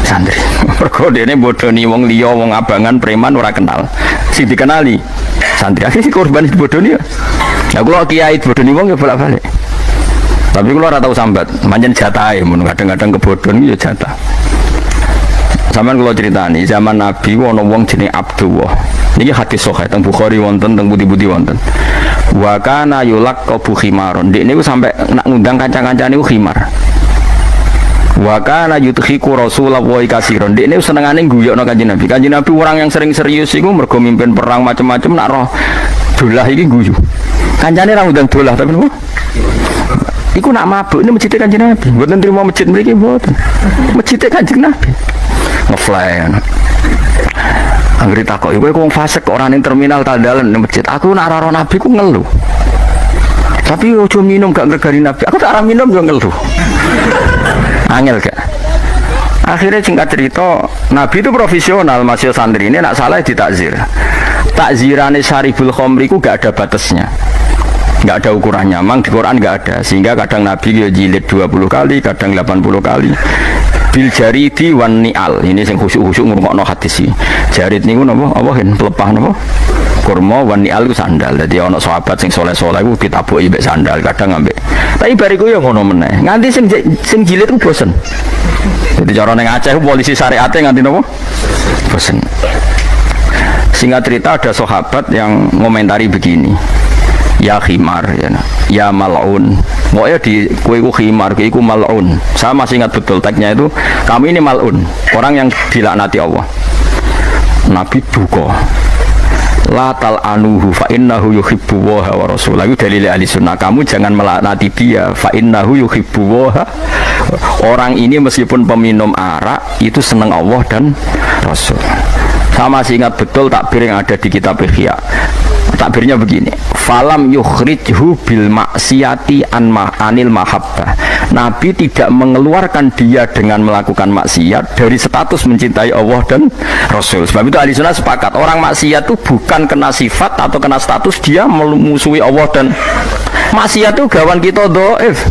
santri. Mereka dia ini bodoh nih, wong liya, wong abangan, preman, orang kenal. Si dikenali santri. Akhirnya korban bodoh nih yo. Ya kalau kiai bodoh nih wong ya bolak-balik. Tapi kalau ora tau sambat, manjen jatah mun kadang-kadang kebodohan ya jatah. Sampeyan kalau ceritani zaman Nabi ana wong jenenge Abdullah. Niki hadis sahih teng Bukhari wonten teng budi-budi wonten. Wa kana yulaqabu khimaron. Dik niku sampai nak ngundang kanca-kancane niku khimar. Wa kana yudhiku Rasulullah katsiron. Dik niku senengane guyokno Kanjeng Nabi. Kanjeng Nabi orang yang sering serius iku mergo mimpin perang macam-macam nak roh dolah iki guyu. Kancane ra undang dolah tapi nopo? Iku nak mabuk ini masjid Kanjeng Nabi. Mboten trimo masjid mriki mboten. Masjid Kanjeng Nabi. Ngefly. Anggere takoki kowe wong fasik kok ora ning terminal tandalan ning masjid. Aku nak ora Nabi ku ngeluh. Tapi ojo minum gak ngregani Nabi. Aku tak ora minum yo ngeluh. Angel gak? Akhirnya singkat cerita, Nabi itu profesional, masih santri ini nak salah ditakzir. Takzirane Syaribul Khomri ku gak ada batasnya. Nggak ada ukurannya, memang di Quran nggak ada, sehingga kadang Nabi ya jilid 20 kali, kadang 80 kali. Bil jaridi wan ni'al, ini yang khusyuk-khusyuk ngurungokno hadis sih. Jarid niku napa? Apa hen pelepah napa? Kurma wan ni'al ku sandal. Jadi ana sahabat sing soleh-soleh ku ditabuki mbek sandal, kadang ambek. Tapi bariku ya ngono meneh. Nganti sing jilid ku bosen. Jadi cara ning Aceh polisi syariate nganti napa? Bosen. Singkat cerita ada sahabat yang ngomentari begini. Ya khimar ya mal'un. Pokoknya di kueku khimar, kueku mal'un. Saya masih ingat betul tagnya itu, kami ini mal'un, orang yang dilaknati Allah. Nabi duka. La tal'anuhu fa innahu yuhibbu wa rasulahu. Itu dalil ahli sunnah. Kamu jangan melaknati dia, fa innahu yuhibbu wa. Orang ini meskipun peminum arak itu senang Allah dan Rasul. Saya masih ingat betul takbir yang ada di kitab Ihya. Takbirnya begini, falam yukhrijhu bil maksiati anil mahabbah. Nabi tidak mengeluarkan dia dengan melakukan maksiat dari status mencintai Allah dan Rasul. Sebab itu ahli sunnah sepakat, orang maksiat itu bukan kena sifat atau kena status, dia memusuhi Allah dan maksiat itu gawan kita dhaif.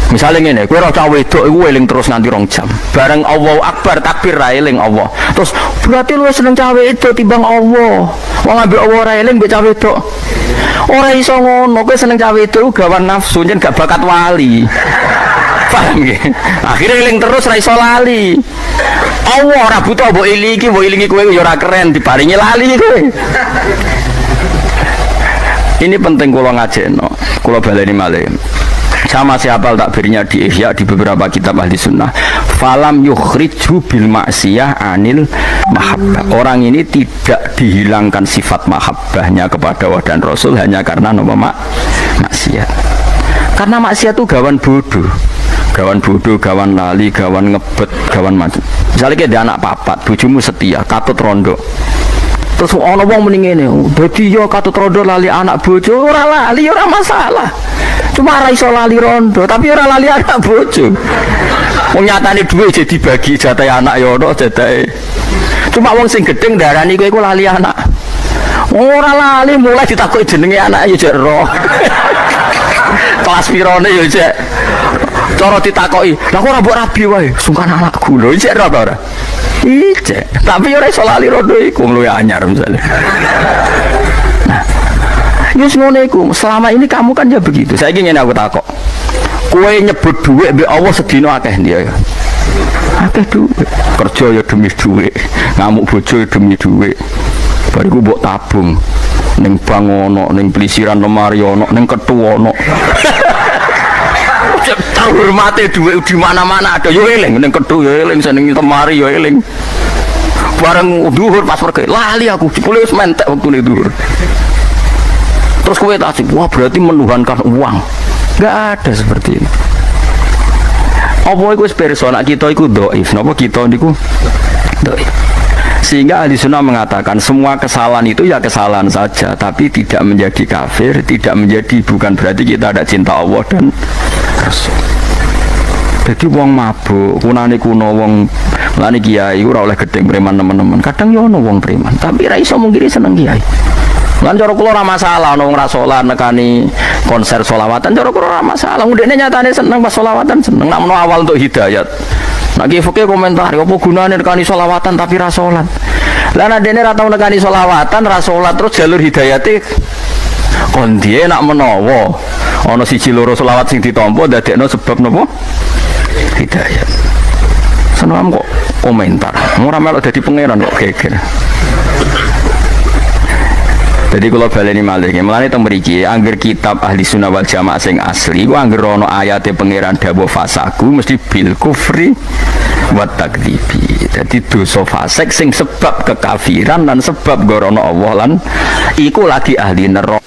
Misalnya ngene, kowe ora cah wedok iku eling terus nganti 2 jam. Bareng Allahu Akbar takbir ra eling Allah. Terus berarti lu seneng cah wedok timbang Allah. Wong ambek Allah ora eling mbek cah wedok. Ora iso ngono, kowe seneng cah wedok iku gawan nafsu yen gak bakat wali. Paham nggih? Akhire eling terus ra iso lali. Allah ora butuh mbok ilingi kowe ya ora keren diparingi lali kowe. Ini penting kula ngajekno, kula baleni malih. Sama siapa takbirnya di Ihya di beberapa kitab ahli sunnah. Falam yukhrijhu bil maksiyah anil mahabbah. Orang ini tidak dihilangkan sifat mahabbahnya kepada Allah dan Rasul hanya karena nama maksiat. Karena maksiat itu gawan bodoh, gawan lali, gawan ngebet, gawan macam. Misalnya kayak ada anak papat, bojomu setia, katut rondo. Terus ana wong muni ngene, dadi yo katut rondo lali anak bojo, ora lali ora masalah. Cuma ora iso lali rondo, tapi ora lali anak bojo. Wong nyatane duwe jadi bagi jatah anak yo ono jatahe. Cuma wong sing gedeng darani kowe iku lali anak. Ora lali mulai ditakoki jenenge anak yo jek roh. Kelas pirone yo jek. Cara ditakoki, lha kok ora mbok rabi wae, sungkan anakku lho jek roh ta ora? Ijek, tapi ora iso lali rondo iku luwih anyar misale. Yus ngono iku. Selama ini kamu kan ya begitu. Saiki ngene aku takok. Kowe nyebut dhuwit mbek Allah sedina akeh dia ya. Akeh dhuwit. Kerja ya demi dhuwit, ngamuk bojo ya demi dhuwit. Bariku mbok tabung ning bank ono, ning pelisiran lemari ono, ning ketu ono. Hormate dhuwit di mana-mana ada yo eling ning ketu yo eling seneng lemari yo eling. Bareng dhuwur pas pergi lali aku jebule wis mentek wektune dhuwur. Terus kowe tak asik, wah berarti menuhankan uang. Enggak ada seperti ini. Apa iku wis persona kita iku dhaif, napa kita niku dhaif. Sehingga ahli sunnah mengatakan semua kesalahan itu ya kesalahan saja, tapi tidak menjadi kafir, tidak menjadi, bukan berarti kita ada cinta Allah dan Rasul. Jadi wong mabuk, kunane kuno wong lani kiai ora oleh gedeng preman teman-teman. Kadang yo ono wong preman, tapi ra iso mung kiri seneng kiai. Lan cara kula ora masalah ono wong ra salat nekani konser selawatan, cara kula ora masalah. Ndekne nyatane seneng pas selawatan, seneng nak menawa awal untuk hidayat. Nek fikih komentar, apa gunane nekani selawatan tapi ra salat. Lah nek dene ra tau nekani selawatan, ra salat terus jalur hidayate kon diye nak menawa ana siji loro selawat sing ditampa dadekno sebab napa? Hidayat. Seneng kok komentar. Ora melok dadi pangeran kok geger. Jadi kalau baleni malih, mulane teng mriki angger kitab ahli sunnah wal jamaah sing asli, ku angger ana ayate pangeran dawuh fasaku mesti bil kufri wa takdzibi. Jadi dosa fasik sing sebab kekafiran dan sebab gorono Allah lan iku lagi ahli neraka.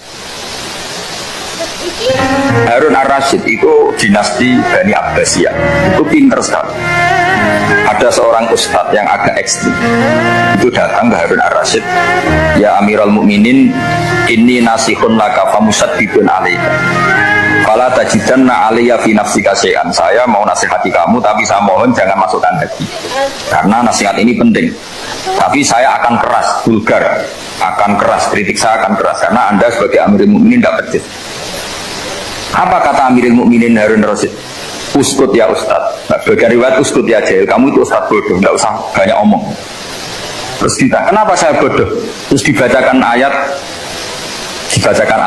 Harun ar-Rasyid itu dinasti Bani Abbasiyah, itu pinter sekali. Ada seorang ustadz yang agak ekstrim, itu datang ke Harun ar-Rasyid, ya Amirul Mukminin, inni nasihun laka famusaddidun alaika fala tajidanna alaiya fi nafsika syai'an. Saya mau nasihati kamu, tapi saya mohon jangan masukkan hati, karena nasihat ini penting. Tapi saya akan keras, vulgar, akan keras, kritik saya akan keras, karena Anda sebagai Amirul Mukminin tidak pedes. Apa kata Amirul Mukminin Harun ar-Rasyid? Uskut ya Ustadz. Nah, bagian riwayat uskut ya jahil. Kamu itu Ustadz bodoh, tidak usah banyak omong. Terus kita, kenapa saya bodoh? Terus dibacakan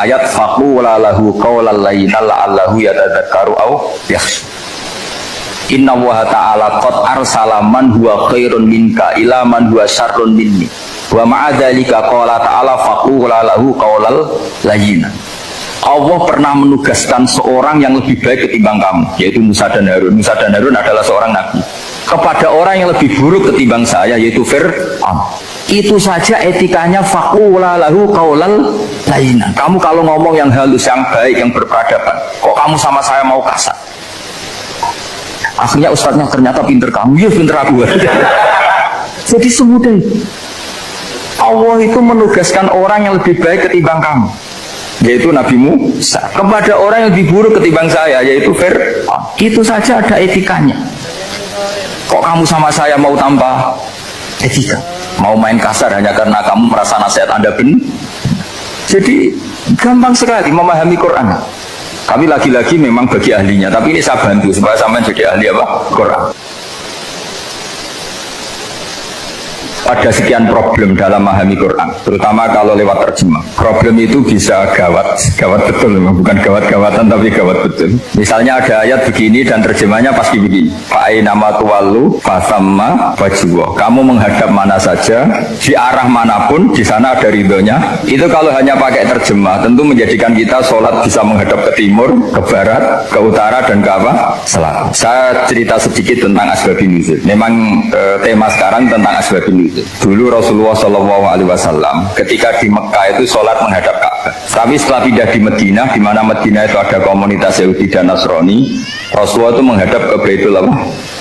ayat faqula lahu qawlan layyinan la'allahu yatadzakkaru aw yakhsha. Inna Allaha ta'ala qad arsala man huwa khairun minka ila man huwa syarrun minni. Wa ma'a dzalika qala ta'ala faqula lahu qawlan layyinan. Allah pernah menugaskan seorang yang lebih baik ketimbang kamu, yaitu Musa dan Harun. Musa dan Harun adalah seorang nabi. Kepada orang yang lebih buruk ketimbang saya, yaitu Fir'aun. Itu saja etikanya faqula lahu qawlan layyinan. Kamu kalau ngomong yang halus, yang baik, yang berperadaban, kok kamu sama saya mau kasar? Akhirnya ustadznya ternyata pinter kamu, ya pinter aku. Jadi semudah itu. Allah itu menugaskan orang yang lebih baik ketimbang kamu, yaitu Nabi Musa, kepada orang yang lebih buruk ketimbang saya, yaitu Fir'aun. Itu saja ada etikanya. Kok kamu sama saya mau tambah etika, mau main kasar hanya karena kamu merasa nasihat Anda benar? Jadi gampang sekali memahami Quran. Kami lagi-lagi memang bagi ahlinya, tapi ini saya bantu supaya sampai jadi ahli apa? Quran. Ada sekian problem dalam memahami Quran, terutama kalau lewat terjemah. Problem itu bisa gawat betul, memang bukan gawat-gawatan tapi gawat betul. Misalnya ada ayat begini dan terjemahnya pasti begini. Fa'ainama tuwallu fasamma wajhullah. Kamu menghadap mana saja, di arah manapun, di sana ada ridhonya. Itu kalau hanya pakai terjemah, tentu menjadikan kita sholat bisa menghadap ke timur, ke barat, ke utara, dan ke apa? Selatan. Saya cerita sedikit tentang asbabun nuzul. Memang tema sekarang tentang asbabun nuzul. Dulu Rasulullah SAW ketika di Mekah itu sholat menghadap Ka'bah. Tapi setelah pindah di Madinah, di mana Madinah itu ada komunitas Yahudi dan Nasrani, Rasulullah itu menghadap ke Baitul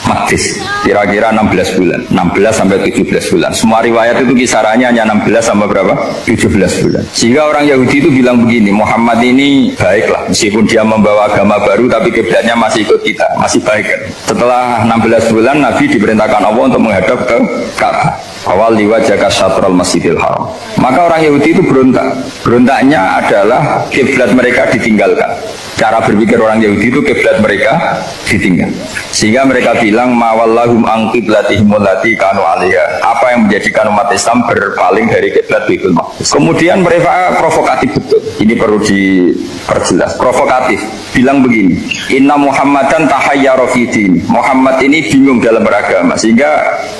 Maqdis. Kira-kira 16 bulan, 16 sampai 17 bulan. Semua riwayat itu kisarannya hanya 16 sampai berapa? 17 bulan. Sehingga orang Yahudi itu bilang begini, Muhammad ini baiklah, meskipun dia membawa agama baru, tapi kiblatnya masih ikut kita, masih baik kan? Setelah 16 bulan, Nabi diperintahkan Allah untuk menghadap ke Ka'bah. Awal liwajaka syatrul masjidil haram. Maka orang Yahudi itu berontak. Berontaknya adalah kiblat mereka ditinggalkan. cara berpikir orang Yahudi itu kiblat mereka ditinggal. Sehingga mereka bilang mawallahum an qiblatihim allati kanu 'alaiha. Apa yang menjadikan umat Islam berpaling dari kiblat Baitul Maqdis. Kemudian mereka provokatif betul. Ini perlu diperjelas. Provokatif. Bilang begini, inna Muhammadan tahayyara fi din. Muhammad ini bingung dalam beragama. Sehingga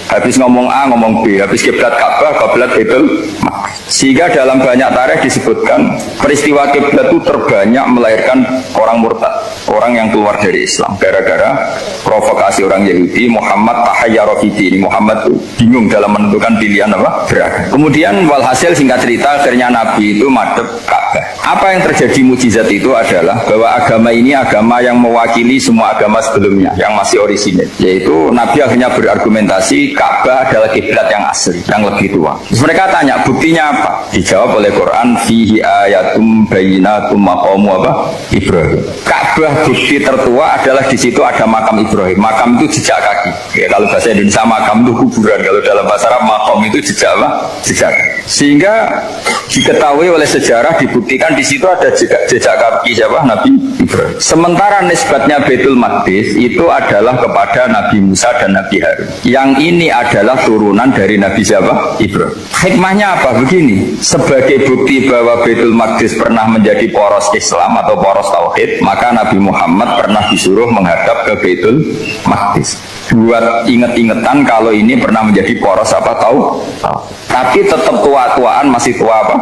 habis ngomong A ngomong B, habis kiblat Ka'bah, kiblat Baitul Maqdis. Sehingga dalam banyak tarikh disebutkan peristiwa kiblat itu terbanyak melahirkan orang murtad, orang yang keluar dari Islam gara-gara provokasi orang Yahudi. Muhammad tahayyara fi din. Muhammad itu bingung dalam menentukan pilihan apa? Beragama. Kemudian walhasil singkat cerita akhirnya Nabi itu madhep Ka'bah. Apa yang terjadi mukjizat itu adalah bahwa agama ini agama yang mewakili semua agama sebelumnya yang masih orisinil, yaitu Nabi akhirnya berargumentasi Ka'bah adalah kiblat yang asli, yang lebih tua. Terus mereka tanya buktinya apa? Dijawab oleh Quran, fihi ayatum bayyinatum maqamu apa? Ibrahim. Ka'bah bukti tertua adalah di situ ada makam Ibrahim. Makam itu jejak kaki. Ya, kalau bahasa Indonesia makam itu kuburan, kalau dalam bahasa Arab maqam itu jejak apa? Jejak. Sehingga diketahui oleh sejarah, dibuktikan di situ ada jejak kaki siapa? Nabi Ibrahim. Sementara nisbatnya Baitul Maqdis itu adalah kepada Nabi Musa dan Nabi Harun. Yang ini adalah turunan dari Nabi siapa? Ibrahim. Hikmahnya apa? Begini, sebagai bukti bahwa Baitul Maqdis pernah menjadi poros Islam atau poros Tauhid, maka Nabi Muhammad pernah disuruh menghadap ke Baitul Maqdis. Buat inget-ingetan kalau ini pernah menjadi poros apa tahu? Tapi tetap tua-tuaan masih tua apa?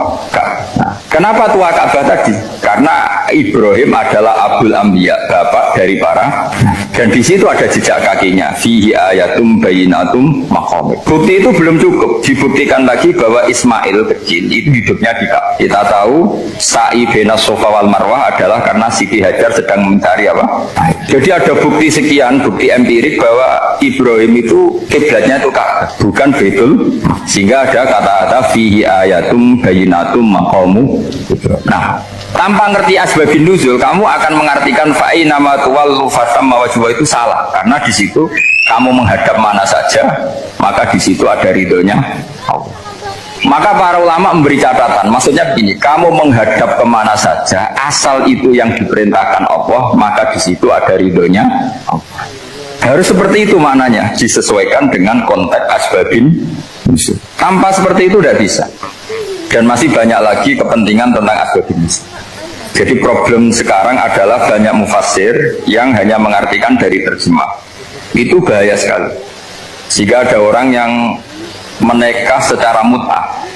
Nah, kenapa tua Ka'bah tadi? Karena Ibrahim adalah Abul Anbiya, bapak dari para, dan di situ ada jejak kakinya. Fihi ayatum bayyinatum maqam. Bukti itu belum cukup, dibuktikan lagi bahwa Ismail kecil itu hidupnya di Ka'bah. Kita tahu sa'i baina Safa wal Marwah adalah karena Siti Hajar sedang mencari apa? Jadi ada bukti sekian, bukti empirik bahwa Ibrahim itu kiblatnya itu Ka'bah, bukan Baitul. Sehingga ada kata-kata fihi ayatum bayyinatum maqamu. Nah, tanpa ngerti asbabun nuzul, kamu akan mengartikan fa'i nama tuwallu fasamma wajwa itu salah, karena di situ kamu menghadap mana saja, maka di situ ada ridhonya Allah. Maka para ulama memberi catatan, maksudnya begini, kamu menghadap kemana saja, asal itu yang diperintahkan Allah, maka di situ ada ridhonya Allah. Harus seperti itu maknanya, disesuaikan dengan konteks asbabin nuzul. Tanpa seperti itu tidak bisa. Dan masih banyak lagi kepentingan tentang asbabin nuzul. Jadi problem sekarang adalah banyak mufassir yang hanya mengartikan dari terjemah. Itu bahaya sekali. Jika ada orang yang menikah secara mut'ah,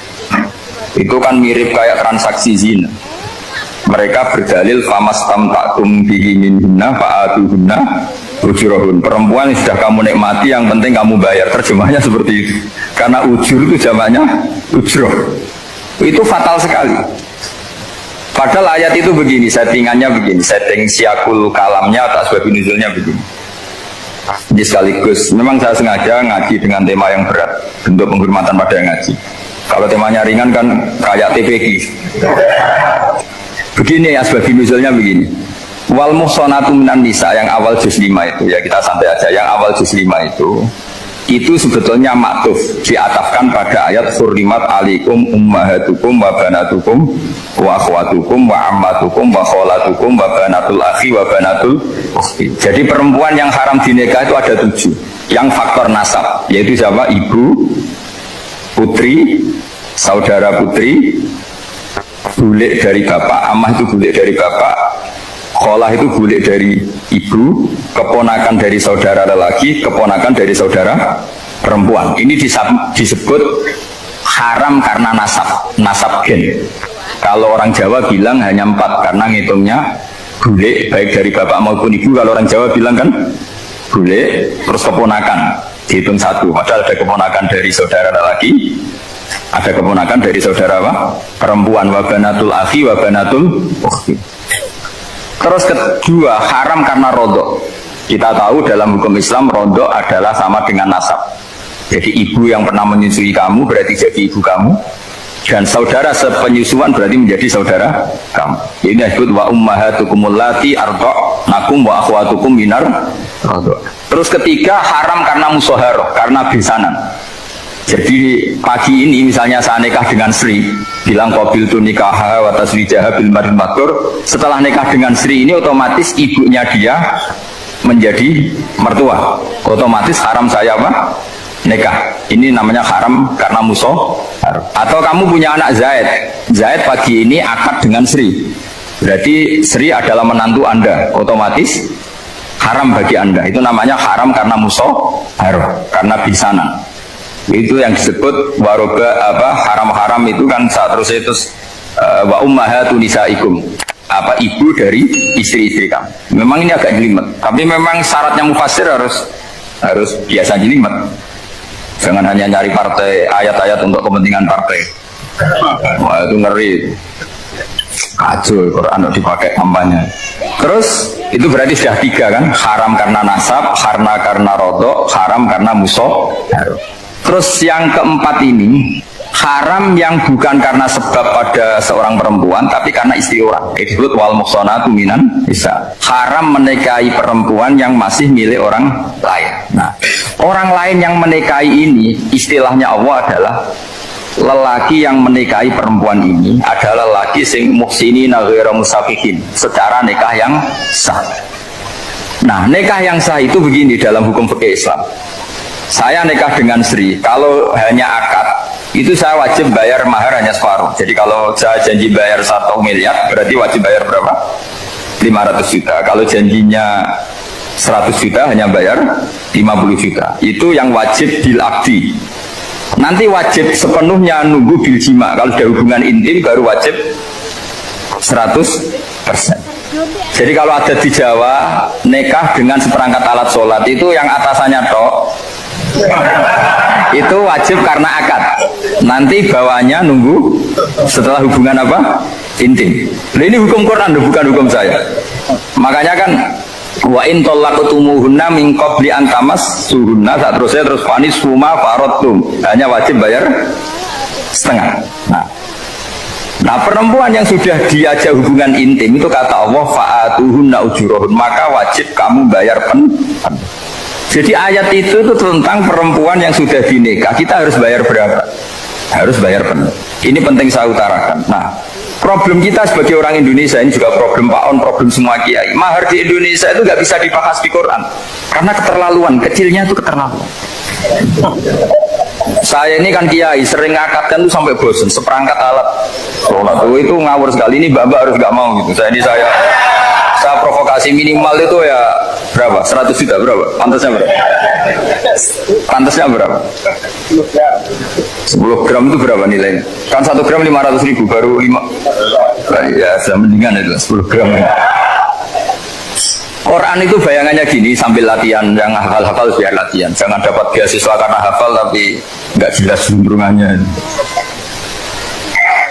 itu kan mirip kayak transaksi zina. Mereka berdalil famastamta'tum bihi minhunna fa'atuhunna ujurahun. Perempuan yang sudah kamu nikmati, yang penting kamu bayar. Terjemahnya seperti itu. Karena ujur itu jamaknya ujroh. Itu fatal sekali. Padahal ayat itu begini, settingannya begini, setting siakul kalamnya atau asbabun nuzulnya begini. Jadi sekaligus, memang saya sengaja ngaji dengan tema yang berat, bentuk penghormatan pada yang ngaji. Kalau temanya ringan kan kayak TPG. Begini asbabun nuzulnya begini. Wal muhsanatu minan nisa, yang awal juz 5 itu, ya kita santai aja, yang awal juz 5 itu sebetulnya maktuf, diatafkan pada ayat hurrimat alikum ummahatukum wa banatukum wa akhwatukum wa ammatukum wa kholatukum wa banatul akhi wa banatul ukhti. Jadi perempuan yang haram dinikah itu ada 7 yang faktor nasab, yaitu siapa? Ibu, putri, saudara putri, bulik dari bapak, amah itu bulik dari bapak, kholah itu bulik dari ibu, keponakan dari saudara lelaki, keponakan dari saudara perempuan. Ini disebut haram karena nasab gen. Kalau orang Jawa bilang hanya 4 karena ngitungnya bulik baik dari bapak maupun ibu. Kalau orang Jawa bilang kan bulik terus keponakan dihitung 1. Padahal ada keponakan dari saudara lelaki, ada keponakan dari saudara apa? Perempuan. Wa banatul akhi wa banatul ukhti. Terus kedua, haram karena rodok. Kita tahu dalam hukum Islam rodok adalah sama dengan nasab. Jadi ibu yang pernah menyusui kamu berarti jadi ibu kamu, dan saudara sepenyusuan berarti menjadi saudara kamu. Ini disebut wa ummahatukumul lati arda'nakum wa akhwatukum minar rodok. Terus ketiga, haram karena musoharoh, karena besanan. Jadi pagi ini misalnya saya nikah dengan Sri, bilang qabil tu nikah wa taswijaha bil maril matur. Setelah nikah dengan Sri ini otomatis ibunya dia menjadi mertua. Otomatis haram saya apa? Nikah. Ini namanya haram karena musuh. Atau kamu punya anak Zaid. Zaid pagi ini akad dengan Sri. Berarti Sri adalah menantu Anda. Otomatis haram bagi Anda. Itu namanya haram karena musuh, karena bisanan. Itu yang disebut waroba apa haram-haram itu kan saat terus itu wa ummahatu nisaikum, apa ibu dari istri-istri kamu. Memang ini agak jelimet, tapi memang syaratnya mufassir harus biasa jelimet. Jangan hanya nyari partai ayat-ayat untuk kepentingan partai. Wah itu ngeri. Kacau Quran dipakai kampanye. Terus itu berarti sudah 3 kan? Haram karena nasab, karena rodok, haram karena musuh. Terus yang keempat ini haram yang bukan karena sebab pada seorang perempuan tapi karena istri orang. Itu disebut wal muhsanatu minan nisa. Haram menikahi perempuan yang masih milik orang lain. Nah, orang lain yang menikahi ini istilahnya Allah adalah lelaki yang menikahi perempuan ini adalah lelaki sing muhsinina ghairu musafihin, secara nikah yang sah. Nah, nikah yang sah itu begini dalam hukum fikih Islam. Saya nikah dengan Sri, kalau hanya akad, itu saya wajib bayar mahar hanya separuh. Jadi kalau saya janji bayar 1 miliar, berarti wajib bayar berapa? 500 juta. Kalau janjinya 100 juta, hanya bayar 50 juta. Itu yang wajib bil akdi. Nanti wajib sepenuhnya nunggu bil jima. Kalau ada hubungan intim, baru wajib 100%. Jadi kalau ada di Jawa, nikah dengan seperangkat alat sholat, itu yang atasannya tok, itu wajib karena akad. Nanti bawahnya nunggu setelah hubungan apa? Intim. Nah, ini hukum Quran, bukan hukum saya. Makanya kan wa in talaqtumuhunna min qabli an tamassuhunna, terus fanis suma faradtum, hanya wajib bayar setengah. Nah, perempuan yang sudah diajak hubungan intim itu kata Allah fa'atuhunna ujurahun, maka wajib kamu bayar Jadi ayat itu tentang perempuan yang sudah dinikah, kita harus bayar berapa? Harus bayar penuh. Ini penting saya utarakan. Nah, problem kita sebagai orang Indonesia, ini juga problem Pak On, problem semua kiai. Mahar di Indonesia itu nggak bisa dibahas di Quran karena keterlaluan, kecilnya itu keterlaluan. Saya ini kan kiai, sering ngakatkan tuh sampai bosan, seperangkat alat sholat itu ngawur sekali. Ini mbak harus nggak mau gitu. Saya provokasi minimal itu ya berapa? 100 juta berapa? Pantasnya berapa? Pantasnya berapa? 10 gram itu berapa nilainya? Kan 1 gram 500.000, baru 5. Ya sudah mendingan itu 10 gram. Quran itu bayangannya gini, sambil latihan, yang hafal-hafal biar latihan. Jangan dapat beasiswa karena hafal tapi nggak jelas juntrungannya.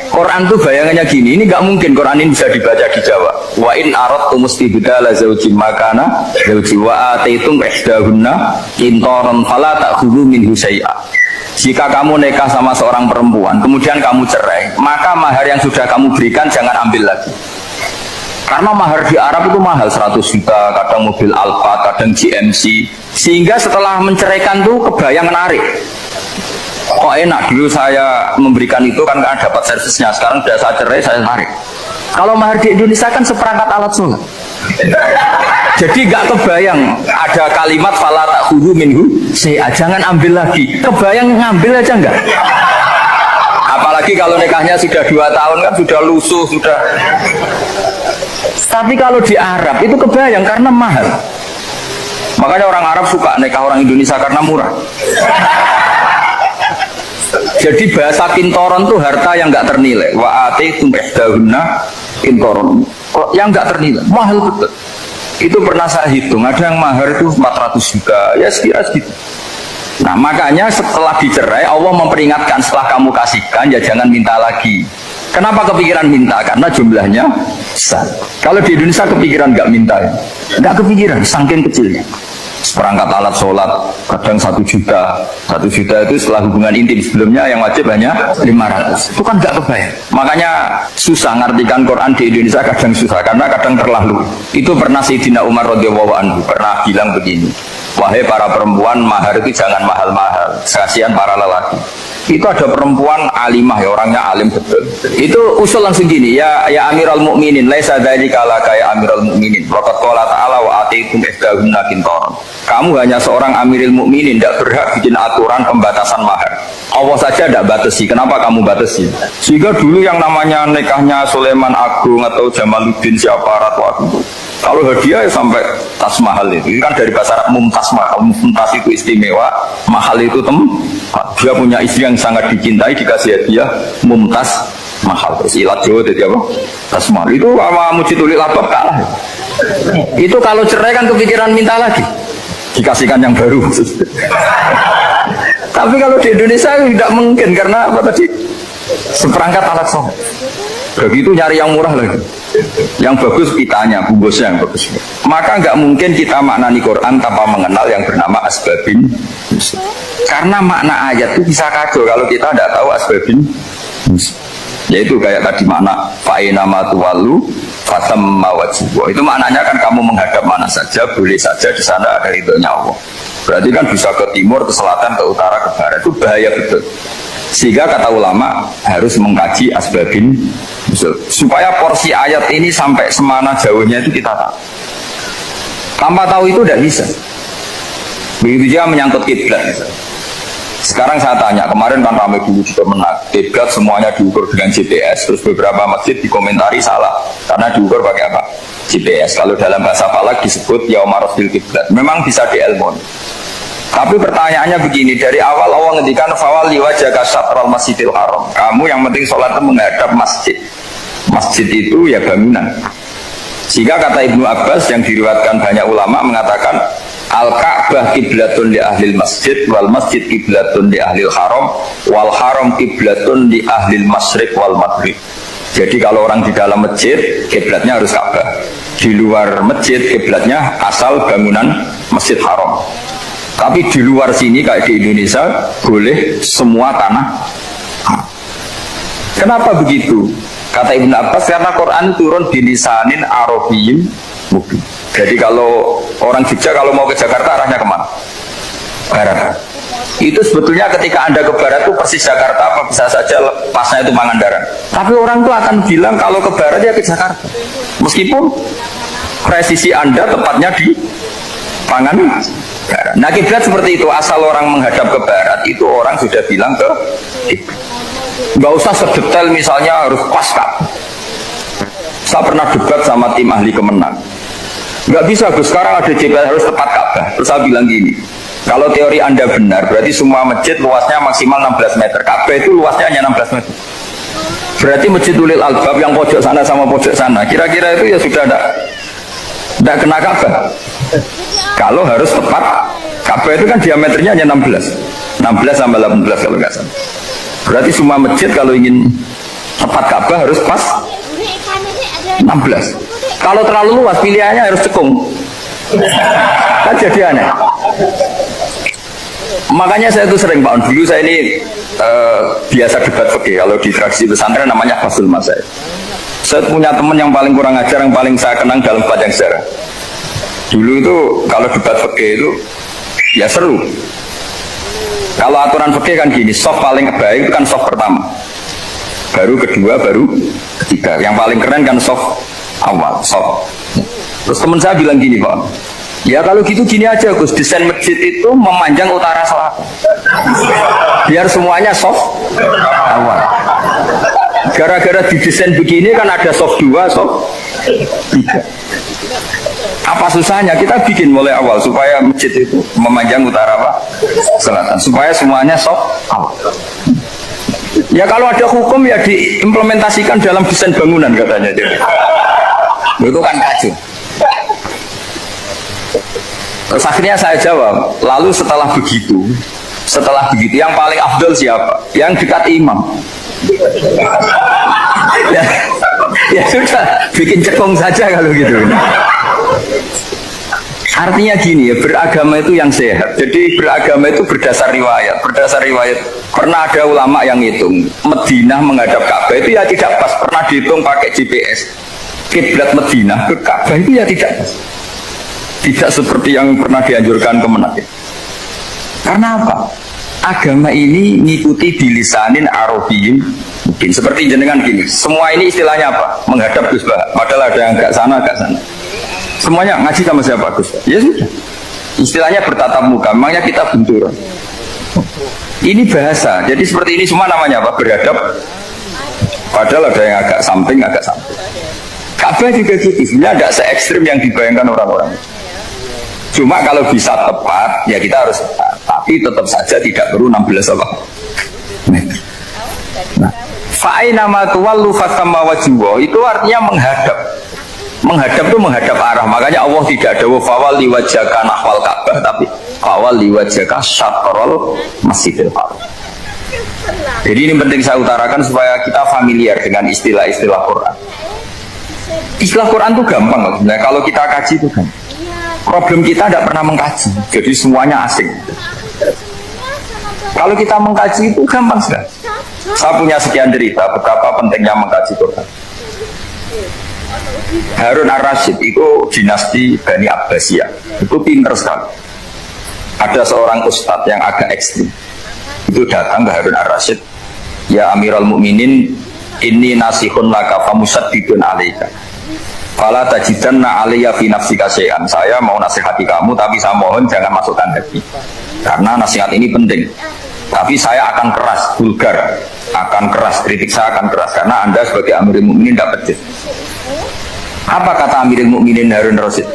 Quran tuh bayangannya gini, ini nggak mungkin Quran ini bisa dibaca di Jawa. Wa in aradtum istibdala zawjin makana zawji wa ataitum ihdahunna qintaran fala ta'khudhu minhu syai'a. Jika kamu nikah sama seorang perempuan, kemudian kamu cerai, maka mahar yang sudah kamu berikan jangan ambil lagi. Karena mahar di Arab itu mahal, 100 juta, kadang mobil Alfa, kadang GMC. Sehingga setelah menceraikan tuh kebayang menarik. Kok enak, dulu saya memberikan itu kan karena dapat servisnya, sekarang sudah saya cerai, saya tarik. Kalau mahar di Indonesia kan seperangkat alat sholat. Jadi gak kebayang ada kalimat fala ta'khudhu minhu syai'a, jangan ambil lagi. Kebayang ngambil aja enggak? Apalagi kalau nikahnya sudah 2 tahun kan sudah lusuh, sudah. Tapi kalau di Arab itu kebayang karena mahal. Makanya orang Arab suka nikah orang Indonesia karena murah. Jadi bahasa kintoron tuh harta yang nggak ternilai. Wa ataitum ihdahunna kintoron, yang nggak ternilai, mahal betul. Itu pernah saya hitung, ada yang mahar itu 400 juta, ya sekira segitu. Nah makanya setelah dicerai Allah memperingatkan, setelah kamu kasihkan ya jangan minta lagi. Kenapa kepikiran minta? Karena jumlahnya besar. Kalau di Indonesia kepikiran nggak minta, nggak kepikiran, saking kecilnya. Seperangkat alat sholat kadang 1 juta. 1 juta itu setelah hubungan intim, sebelumnya yang wajib hanya 500. Itu kan nggak kebayang. Makanya susah ngartikan Quran di Indonesia, kadang susah karena kadang terlalu. Itu pernah Sayyidina Umar radhiyallahu anhu pernah bilang begini, wahai para perempuan, mahar itu jangan mahal-mahal, kasihan para lelaki. Itu ada perempuan alimah ya, orangnya alim betul. Itu usul langsung gini, ya Amirul Mukminin, laisa dzalika laka ya Amirul Mukminin. Waqad qala ta'ala wa atiitum ihdahunna qintaran. Kamu hanya seorang Amirul Mukminin, tidak berhak bikin aturan pembatasan mahar. Allah saja tidak batasi, kenapa kamu batasi? Sehingga dulu yang namanya nikahnya Sulaiman Agung atau Jamaluddin siapa Ratu Agung, kalau hadiah ya sampai tas mahal itu kan dari bahasa Arab mumtaz mahal. Mumtaz itu istimewa, mahal itu dia punya istri yang sangat dicintai, dikasih hadiah mumtaz mahal. Terus ilat Jawa jadi apa? Tas mahal itu sama Mujidulil Labab kalah. Itu kalau cerai kan kepikiran minta lagi, dikasihkan yang baru. Tapi kalau di Indonesia tidak mungkin karena apa tadi? Seperangkat alat sholat. Begitu nyari yang murah lagi. Yang bagus pitanya, bungkusnya yang bagus. Maka nggak mungkin kita maknani Quran tanpa mengenal yang bernama asbabin. Karena makna ayat itu bisa kacau kalau kita tidak tahu asbabin. Yaitu kayak tadi makna fa'ina matuwalu fatamma wajibwa. Itu maknanya kan kamu menghadap mana saja, boleh saja di sana ada ridhonya Allah. Berarti kan bisa ke timur, ke selatan, ke utara, ke barat. Itu bahaya betul. Sehingga kata ulama harus mengkaji asbabin supaya porsi ayat ini sampai semana jauhnya itu kita tahu. Tanpa tahu itu tidak bisa. Begitu juga menyangkut kiblat. Sekarang saya tanya, kemarin kan ramai dulu juga menang kiblat semuanya diukur dengan GPS, terus beberapa masjid dikomentari salah karena diukur pakai apa? GPS. Kalau dalam bahasa falak disebut yaumarosbil kiblat. Memang bisa diilmon. Tapi pertanyaannya begini, dari awal Allah ngendikan fawalli wajhaka syatral masjidil haram. Kamu yang penting sholat itu menghadap masjid. Masjid itu ya bangunan. Sehingga kata Ibnu Abbas yang diriwayatkan banyak ulama mengatakan al-Ka'bah kiblatun li ahlil masjid wal masjid kiblatun li ahlil haram wal haram kiblatun li ahlil masyriq wal maghrib. Jadi kalau orang di dalam masjid kiblatnya harus Ka'bah. Di luar masjid kiblatnya asal bangunan Masjid Haram. Tapi di luar sini kayak di Indonesia boleh semua tanah. Kenapa begitu? Kata Ibn Abbas karena Quran turun di lisanin Arabiyyin mubin. Jadi kalau orang Jogja kalau mau ke Jakarta arahnya kemana? Barat. Itu sebetulnya ketika Anda ke barat itu persis Jakarta apa bisa saja pasnya itu Pangandaran. Tapi orang itu akan bilang kalau ke barat ya ke Jakarta. Meskipun presisi Anda tepatnya di Pangandaran. Nah kiblat seperti itu, asal orang menghadap ke barat itu orang sudah bilang ke kiblat. Nggak usah sedetail misalnya harus pas Ka'bah. Saya pernah debat sama tim ahli Kemenang. Nggak bisa Gus, sekarang ada GPS harus tepat Ka'bah. Terus saya bilang gini, kalau teori Anda benar, berarti semua masjid luasnya maksimal 16 meter. Ka'bah itu luasnya hanya 16 meter. Berarti Masjidul Albab yang pojok sana sama pojok sana, kira-kira itu ya sudah tidak kena Ka'bah. Kalau harus tepat, Ka'bah itu kan diameternya hanya 16 sampai 18 kalau nggak salah. Berarti semua masjid kalau ingin tepat Ka'bah harus pas 16. Kalau terlalu luas pilihannya harus cekung. Kan jadi aneh. Makanya saya itu sering Pak, dulu saya ini biasa debat fikih. Kalau di tradisi pesantren namanya fasul masail. Saya punya teman yang paling kurang ajar, yang paling saya kenang dalam panjang sejarah. Dulu itu kalau debat fikih itu ya seru. Kalau aturan fikih kan gini, soft paling baik itu kan soft pertama, baru kedua, baru ketiga. Yang paling keren kan soft awal, soft. Terus teman saya bilang gini Pak, ya kalau gitu gini aja Gus, desain masjid itu memanjang utara selatan, biar semuanya soft awal. Gara-gara didesain begini kan ada soft 2, soft 3. Apa susahnya kita bikin mulai awal supaya masjid itu memanjang utara apa? Selatan, supaya semuanya soft awal. Ya kalau ada hukum ya diimplementasikan dalam desain bangunan katanya. Itu kan kacau. Terus akhirnya saya jawab, lalu setelah begitu yang paling afdol siapa? Yang dekat imam. Ya sudah, bikin cekung saja kalau gitu. Artinya gini ya, beragama itu yang sehat. Jadi beragama itu berdasar riwayat. Berdasar riwayat, pernah ada ulama yang hitung Madinah menghadap Ka'bah itu ya tidak pas. Pernah dihitung pakai GPS. Kiblat Madinah ke Ka'bah itu ya tidak pas. Tidak seperti yang pernah dianjurkan Kemenak. Karena apa? Agama ini ngikuti bilisanin Arabiyyin mungkin seperti jenengan gini. Semua ini istilahnya apa? Menghadap Gus Bah. Padahal ada yang agak sana. Semuanya ngaji sama siapa Gus Bah? Ya sudah. Istilahnya bertatap muka. Memangnya kita benturan. Ini bahasa. Jadi seperti ini semua namanya apa? Berhadap. Padahal ada yang agak samping. Ka'bah juga gitu. Sebenarnya tidak se-ekstrim yang dibayangkan orang-orang. Cuma kalau bisa tepat, ya kita harus tepat. Tapi tetap saja tidak perlu 16 meter. Nah, fa'aina ma tuwallu fasamma wajhuhu itu artinya menghadap. Menghadap itu menghadap arah. Makanya Allah tidak ada fawal liwajhaka nahwal Ka'bah, tapi fawal liwajhaka syatrul Masjidil Haram. Jadi ini penting saya utarakan supaya kita familiar dengan istilah-istilah Quran. Istilah Quran itu gampang. Nah, kalau kita kaji itu kan. Problem kita tidak pernah mengkaji, jadi semuanya asing. Kalau kita mengkaji itu gampang sekali. Saya punya sekian cerita betapa pentingnya mengkaji Quran. Harun ar-Rasyid itu dinasti Bani Abbasiyah, itu pinter sekali. Ada seorang ustadz yang agak ekstrim, itu datang ke Harun ar-Rasyid, ya Amirul Mukminin, ini nasihun laka famusaddidun alaika. Fala tajidanna aliyya fi nafsika syai'an. Saya mau nasihati kamu tapi saya mohon jangan masukkan hati. Karena nasihat ini penting. Tapi saya akan keras, vulgar, akan keras, kritik saya akan keras karena Anda sebagai Amirul Mukminin tidak pedes. Apa kata Amirul Mukminin Harun Rasyid?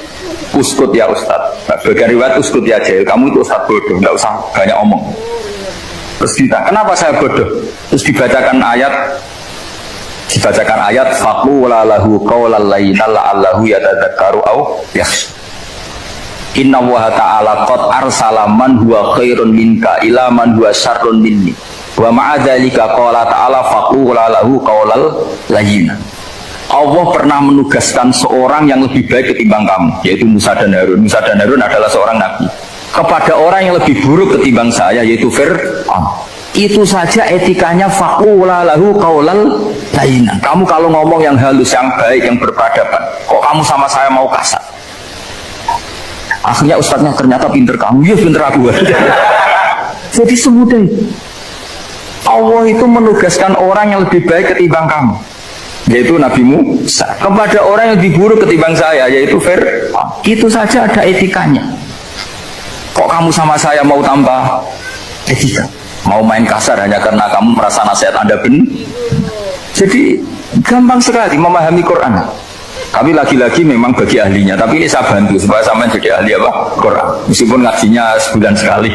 Uskut ya Ustaz. Bagian riwayat uskut ya jahil. Kamu itu Ustaz bodoh, tidak usah banyak omong. Terus kita, kenapa saya bodoh? Terus dibacakan ayat faqula lahu qawlan layyinan la'allahu yatadzakkaru aw yakhsha. Inna Allaha ta'ala qad arsala man huwa khairun minka ila man huwa syarrun minni. Wa ma'a dzalika qala ta'ala faqula lahu qawlan layyinan. Allah pernah menugaskan seorang yang lebih baik ketimbang kamu, yaitu Musa dan Harun. Musa dan Harun adalah seorang nabi. Kepada orang yang lebih buruk ketimbang saya, yaitu Fir'aun. Itu saja etikanya faqula lahu qaulal layyinan. Kamu kalau ngomong yang halus, yang baik, yang berperadaban, kok kamu sama saya mau kasar? Akhirnya ustadznya ternyata pinter kamu, ya pinter aku. Jadi semudah itu. Allah itu menugaskan orang yang lebih baik ketimbang kamu, yaitu Nabi Musa, kepada orang yang lebih buruk ketimbang saya, yaitu Fir'aun. Itu saja ada etikanya. Kok kamu sama saya mau tambah etika? Mau main kasar hanya karena kamu merasa nasihat Anda benar? Jadi gampang sekali memahami Quran. Tapi lagi-lagi memang bagi ahlinya. Tapi ini saya bantu supaya sampai jadi ahli apa? Quran. Meskipun ngajinya sebulan sekali.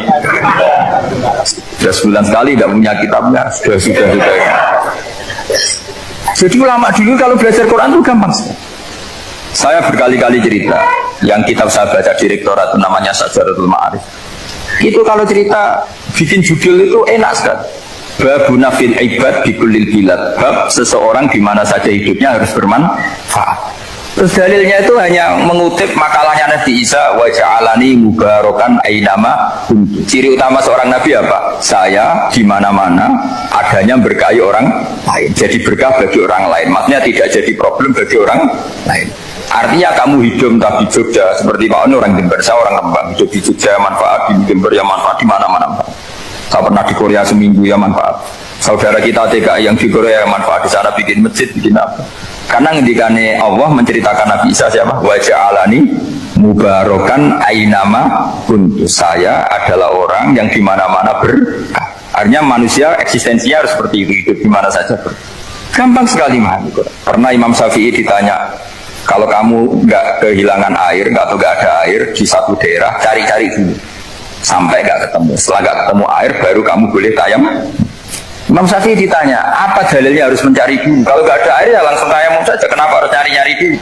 Sudah sebulan sekali tidak punya kitabnya. Sudah. Jadi ulama dulu kalau belajar Quran itu gampang sekali. Saya berkali-kali cerita. Yang kitab saya baca di rektorat itu namanya Syajaratul Ma'arif. Itu kalau cerita bikin judul itu enak sekali. Babuna fil ibad bikulil bilad. Bab seseorang di mana saja hidupnya harus bermanfaat. Terus dalilnya itu hanya mengutip makalahnya Nabi Isa, wa ja'alani mubarakan ainama kuntu. Ciri utama seorang nabi apa? Saya di mana-mana adanya berkahi orang lain. Jadi berkah bagi orang lain. Maksudnya tidak jadi problem bagi orang lain. Artinya kamu hidup entah di Jogja seperti Pak Ono orang Jember, saya orang Lembang, hidup di Jogja manfaat, di Jember ya manfaat, di mana-mana. Saya pernah di Korea seminggu ya manfaat. Saudara kita TKI yang di Korea ya manfaat, di sana bikin masjid, bikin apa. Karena ngendikane Allah menceritakan Nabi Isa siapa? Wa ja'alani mubarakan ainama kuntu. Saya adalah orang yang di mana-mana berkah. Artinya manusia eksistensinya harus seperti itu, hidup di mana saja berkah. Gampang sekali memahami Quran. Pernah Imam Syafi'i ditanya, kalau kamu nggak kehilangan air, nggak ada air di satu daerah, cari-cari dulu sampai nggak ketemu. Setelah nggak ketemu air, baru kamu boleh tayamum. Imam Syafi'i ditanya, apa dalilnya harus mencari dulu? Kalau nggak ada air ya langsung tayamum saja. Kenapa harus cari-cari dulu?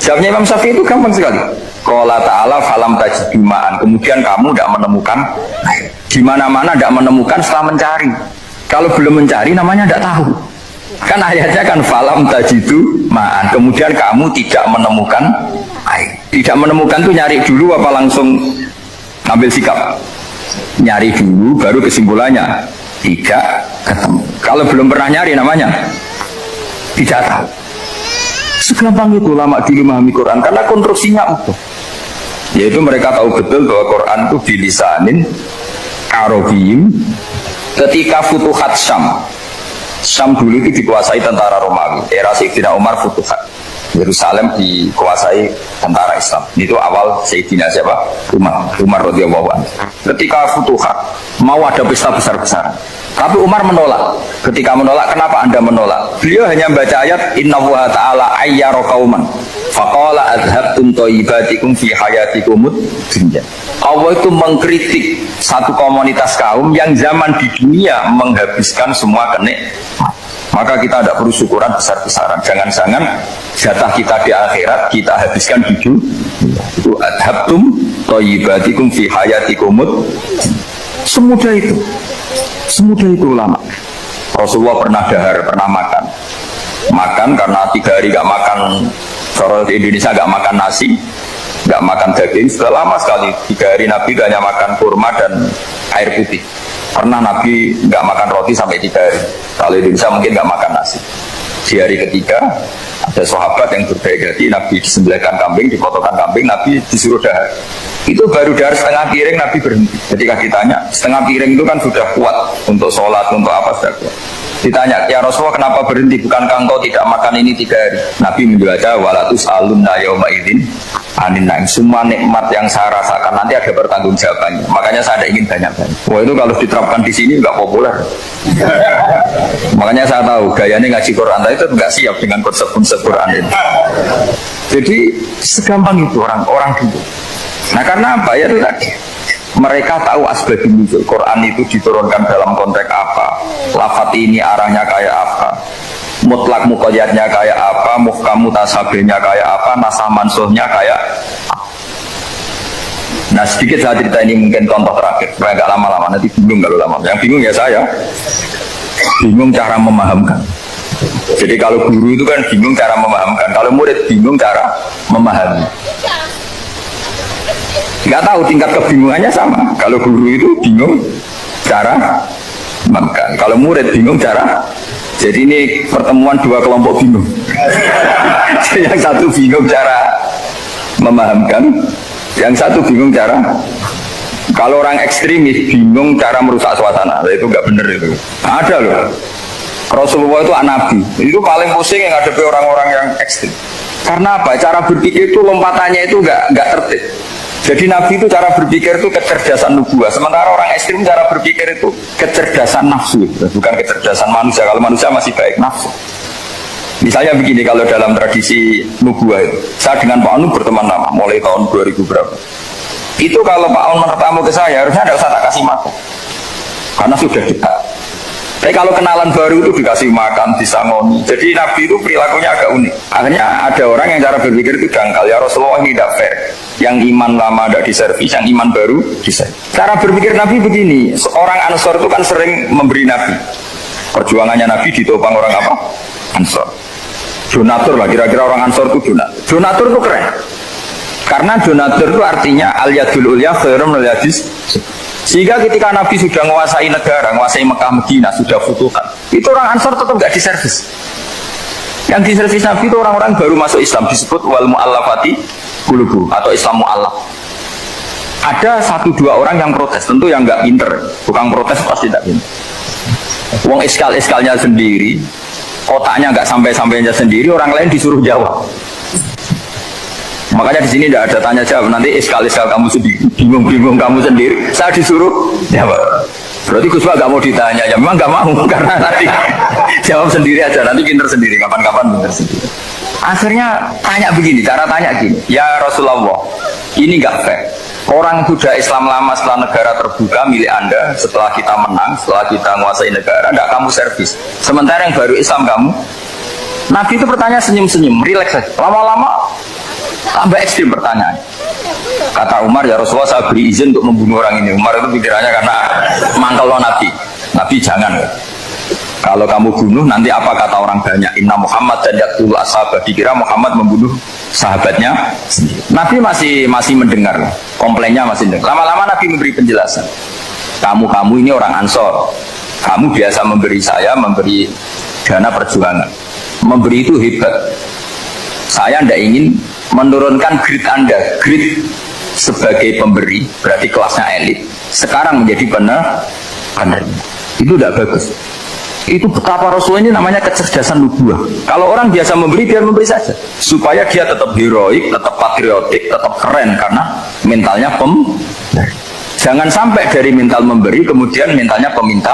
Jawabnya Imam Syafi'i itu gampang sekali. Qala ta'ala falam tajidu ma'an. Kemudian kamu tidak menemukan air. Di mana-mana tidak menemukan setelah mencari. Kalau belum mencari namanya tidak tahu. Kan ayatnya kan falam tajidu ma'an. Kemudian kamu tidak menemukan air. Tidak menemukan tuh nyari dulu apa langsung ambil sikap? Nyari dulu baru kesimpulannya tidak ketemu. Kalau belum pernah nyari namanya tidak tahu. Segampang itu lama dulu memahami Quran karena konstruksinya utuh. Yaitu mereka tahu betul bahwa Quran itu bilisanin Arabiyyin. Ketika Futuhat Syam dulu itu dikuasai tentara Romawi. Era Sayyidina Umar Futuhat. Yerusalem dikuasai tentara Islam. Itu awal Sayyidina siapa? Umar radhiyallahu anhu. Ketika Futuhat mau ada pesta besar-besaran. Tapi Umar menolak. Ketika menolak, kenapa Anda menolak? Beliau hanya membaca ayat Innallaha ta'ala ayyara qauman faqala adhabtum thayyibatikum fi hayatikumud dunya. Allah itu mengkritik satu komunitas kaum yang zaman di dunia menghabiskan semua kenikmatan. Maka kita tidak perlu syukuran besar-besaran. Jangan-jangan jatah kita di akhirat kita habiskan di dunia. Itu adhabtum thayyibatikum fi hayatikumud. Semudah itu. Semudah itu ulama. Rasulullah pernah dahar, pernah makan. Makan karena 3 hari gak makan. Kalau di Indonesia gak makan nasi, gak makan daging. Sudah lama sekali. 3 hari Nabi hanya makan kurma dan air putih. Pernah Nabi gak makan roti sampai 3 hari. Kalau Indonesia mungkin gak makan nasi. Di hari ketiga ada sahabat yang berbaik hati, Nabi disembelihkan kambing, dipotongkan kambing, Nabi disuruh dahar. Itu baru dahar setengah piring, Nabi berhenti. Ketika ditanya, setengah piring itu kan sudah kuat untuk sholat, untuk apa sudah kuat. Ditanya, ya Rasulullah kenapa berhenti? Bukankah engkau tidak makan ini 3 hari? Nabi menjawab, walatus alunna yauma idzin anin naim. Semua nikmat yang saya rasakan nanti ada pertanggungjawabannya. Makanya saya tidak ingin banyak-banyak. Wah, itu kalau diterapkan di sini nggak populer. Makanya saya tahu gayanya ngaji Quran itu nggak siap dengan konsep-konsep Quran ini. Jadi segampang itu orang dulu. Nah karena apa ya itu tadi? Mereka tahu asbabun nuzul. Quran itu diturunkan dalam konteks apa? Lafaz ini arahnya kayak apa? Mutlak muqayyadnya kayak apa? Muhkam mutasabihnya kayak apa? Nasah mansuhnya kayak apa? Nah sedikit saya cerita ini mungkin contoh terakhir. Supaya agak lama-lama, nanti bingung kalau lama. Yang bingung ya saya. Bingung cara memahamkan. Jadi kalau guru itu kan bingung cara memahamkan. Kalau murid bingung cara memahami. Nggak tahu tingkat kebingungannya sama. Kalau guru itu bingung cara memahamkan. Kalau murid bingung cara. Jadi ini pertemuan 2 kelompok bingung. Yang satu bingung cara memahamkan, yang satu bingung cara. Kalau orang ekstremis bingung cara merusak suasana, itu nggak benar itu. Ada loh. Rasulullah itu nabi. Itu paling pusing yang ngadepi orang-orang yang ekstrim. Karena apa? Cara berpikir itu lompatannya itu nggak tertib. Jadi Nabi itu cara berpikir itu kecerdasan nubuah. Sementara orang ekstrim cara berpikir itu kecerdasan nafsu, bukan kecerdasan manusia. Kalau manusia masih baik nafsu. Misalnya begini, kalau dalam tradisi nubuah itu, saya dengan Pak Anu berteman lama, mulai tahun 2000 berapa. Itu kalau Pak Anu bertamu ke saya, harusnya tidak usah tak kasih makan, karena sudah dekat. Tapi kalau kenalan baru itu dikasih makan, disangoni. Jadi Nabi itu perilakunya agak unik. Akhirnya ada orang yang cara berpikir itu dangkal. Ya Rasulullah ini tidak fair. Yang iman lama tidak diservis, yang iman baru diservis. Cara berpikir Nabi begini. Seorang Ansor itu kan sering memberi Nabi. Perjuangannya Nabi ditopang orang apa? Ansor. Donatur lah, kira-kira orang Ansor itu donatur. Donatur itu keren. Karena donatur itu artinya al-yadul ulya khairum al-yadis. Sehingga ketika Nabi sudah menguasai negara, menguasai Mekah, Medina, sudah futuhat, itu orang Ansor tetap nggak diservis. Yang diservis Nabi itu orang-orang baru masuk Islam, disebut wal mu'allafati qulubuhum atau Islam mu'allaf. Ada 1-2 orang yang protes, tentu yang nggak pinter, bukan protes pasti tidak pinter. Wong iskal-iskalnya sendiri, kotaknya nggak sampai-sampainya sendiri, orang lain disuruh jawab. Makanya di sini tidak ada tanya jawab. Nanti iskal-iskal kamu sendiri, bingung-bingung kamu sendiri, saya disuruh jawab. Berarti Gus Pak nggak mau ditanya, ya memang nggak mau karena nanti jawab sendiri aja, nanti pinter sendiri, kapan-kapan pinter sendiri. Akhirnya tanya begini, cara tanya gini, ya Rasulullah, ini nggak fair. Orang sudah Islam lama setelah negara terbuka milik Anda, setelah kita menang, setelah kita menguasai negara, tidak kamu servis. Sementara yang baru Islam kamu, Nabi itu bertanya senyum-senyum, rileks saja. Lama-lama tambah ekstrim pertanyaan. Kata Umar, ya Rasulullah saya beri izin untuk membunuh orang ini. Umar itu pikirannya karena mangkel lo Nabi. Nabi jangan. Kalau kamu bunuh nanti apa kata orang banyak? Inna Muhammad dan yaktul ashabat. Dikira Muhammad membunuh sahabatnya. Nabi masih mendengar. Komplainnya masih mendengar. Lama-lama Nabi memberi penjelasan. Kamu ini orang Ansor. Kamu biasa memberi saya, memberi dana perjuangan. Memberi itu hebat. Saya tidak ingin menurunkan grid Anda. Grid sebagai pemberi, berarti kelasnya elit, sekarang menjadi penerima. Itu tidak bagus. Itu betapa Rasul ini namanya kecerdasan nubuah. Kalau orang biasa memberi, biar memberi saja, supaya dia tetap heroik, tetap patriotik, tetap keren, karena mentalnya pemberi. Jangan sampai dari mental memberi kemudian mentalnya peminta.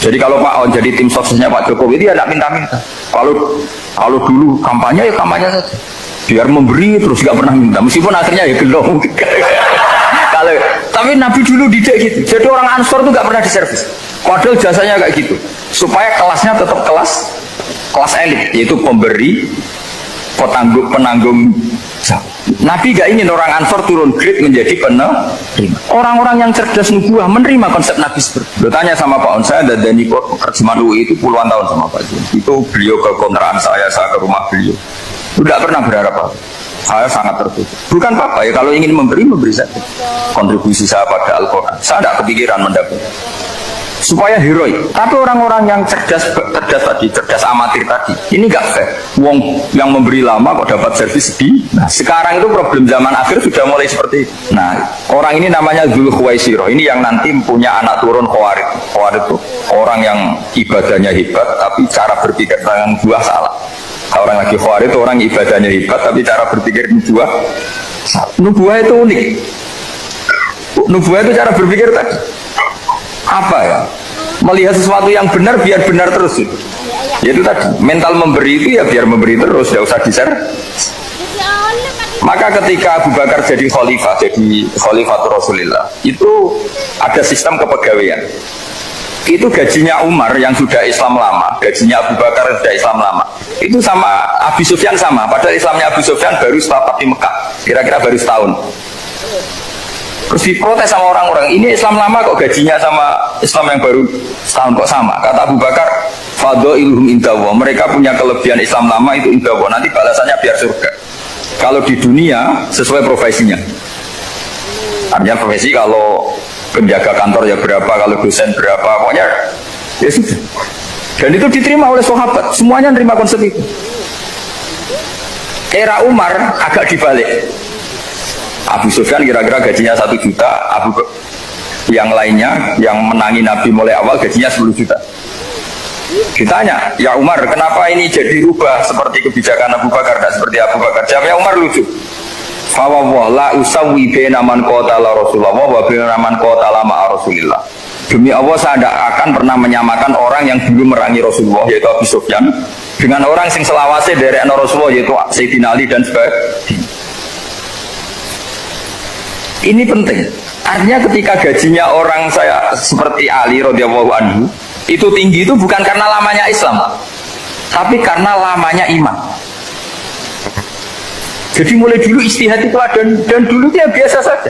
Jadi kalau Pak On jadi tim suksesnya Pak Jokowi, dia tidak minta-minta. Kalau dulu kampanye, ya kampanye saja, biar memberi terus nggak pernah minta, meskipun akhirnya ya gelong. Tapi Nabi dulu tidak gitu. Jadi orang Ansor itu nggak pernah diservis, padahal jasanya kayak gitu, supaya kelasnya tetap kelas elit, yaitu pemberi, penanggung. Nabi gak ingin orang Ansor turun grade menjadi penerima. Orang-orang yang cerdas nubuah menerima konsep Nabi seperti itu. Tanya sama Pak On, saya dan terjemahan UI itu puluhan tahun sama Pak Jun. Itu beliau ke kontrakan saya ke rumah beliau. Tidak pernah berharap apa. Saya sangat tertutup. Bukan apa-apa ya, kalau ingin memberi saja. Kontribusi saya pada Al-Quran, saya tidak kepikiran mendapat. Supaya heroik. Tapi orang-orang yang cerdas amatir tadi, ini nggak fair. Wong yang memberi lama kok dapat servis sedih. Nah, sekarang itu problem zaman akhir sudah mulai seperti itu. Nah, orang ini namanya Dzul Khuwaisirah. Ini yang nanti punya anak turun Khawarij. Khawarij itu orang yang ibadahnya hebat, tapi cara berpikir dengan buah salah. Orang lagi Khawarij itu orang ibadahnya hebat, tapi cara berpikir buah salah. Nubuah itu unik. Nubuah itu cara berpikir tadi. Apa ya? Melihat sesuatu yang benar biar benar terus itu. Yaitu tadi, mental memberi itu ya biar memberi terus, tidak usah di-share. Maka ketika Abu Bakar jadi khalifah Rasulullah, itu ada sistem kepegawaian. Itu gajinya Umar yang sudah Islam lama, gajinya Abu Bakar yang sudah Islam lama, itu sama Abu Sufyan sama, padahal Islamnya Abu Sufyan baru setelah di Mekah, kira-kira baru setahun. Terus diprotes sama orang-orang, ini Islam lama kok gajinya sama Islam yang baru setahun kok sama. Kata Abu Bakar, fadhailuhum indallah, mereka punya kelebihan Islam lama itu indallah, nanti balasannya biar surga. Kalau di dunia sesuai profesinya. Artinya profesi, kalau penjaga kantor ya berapa, kalau dosen berapa, pokoknya ya sudah. Dan itu diterima oleh sahabat, semuanya menerima konsep itu. Era Umar agak dibalik. Abu Sufyan kira-kira gajinya 1 juta, yang lainnya yang menangi Nabi mulai awal gajinya 10 juta. Ditanya, ya Umar, kenapa ini jadi rubah seperti kebijakan Abu Bakar, tidak seperti Abu Bakar? Jawabnya Umar lucu. Fawwah la usawwi baina man qatala Rasulullah wa baina man qatala ma'a Rasulillah. Demi Allah, saya tidak akan pernah menyamakan orang yang dulu merangi Rasulullah, yaitu Abu Sufyan, dengan orang yang selawase dari Rasulullah, yaitu Sayyidina Ali dan sebagainya. Ini penting. Artinya ketika gajinya orang saya seperti Ali radhiyallahu anhu itu tinggi, itu bukan karena lamanya Islam, tapi karena lamanya iman. Jadi mulai dulu istihad itu ada, dan dulu dia biasa saja.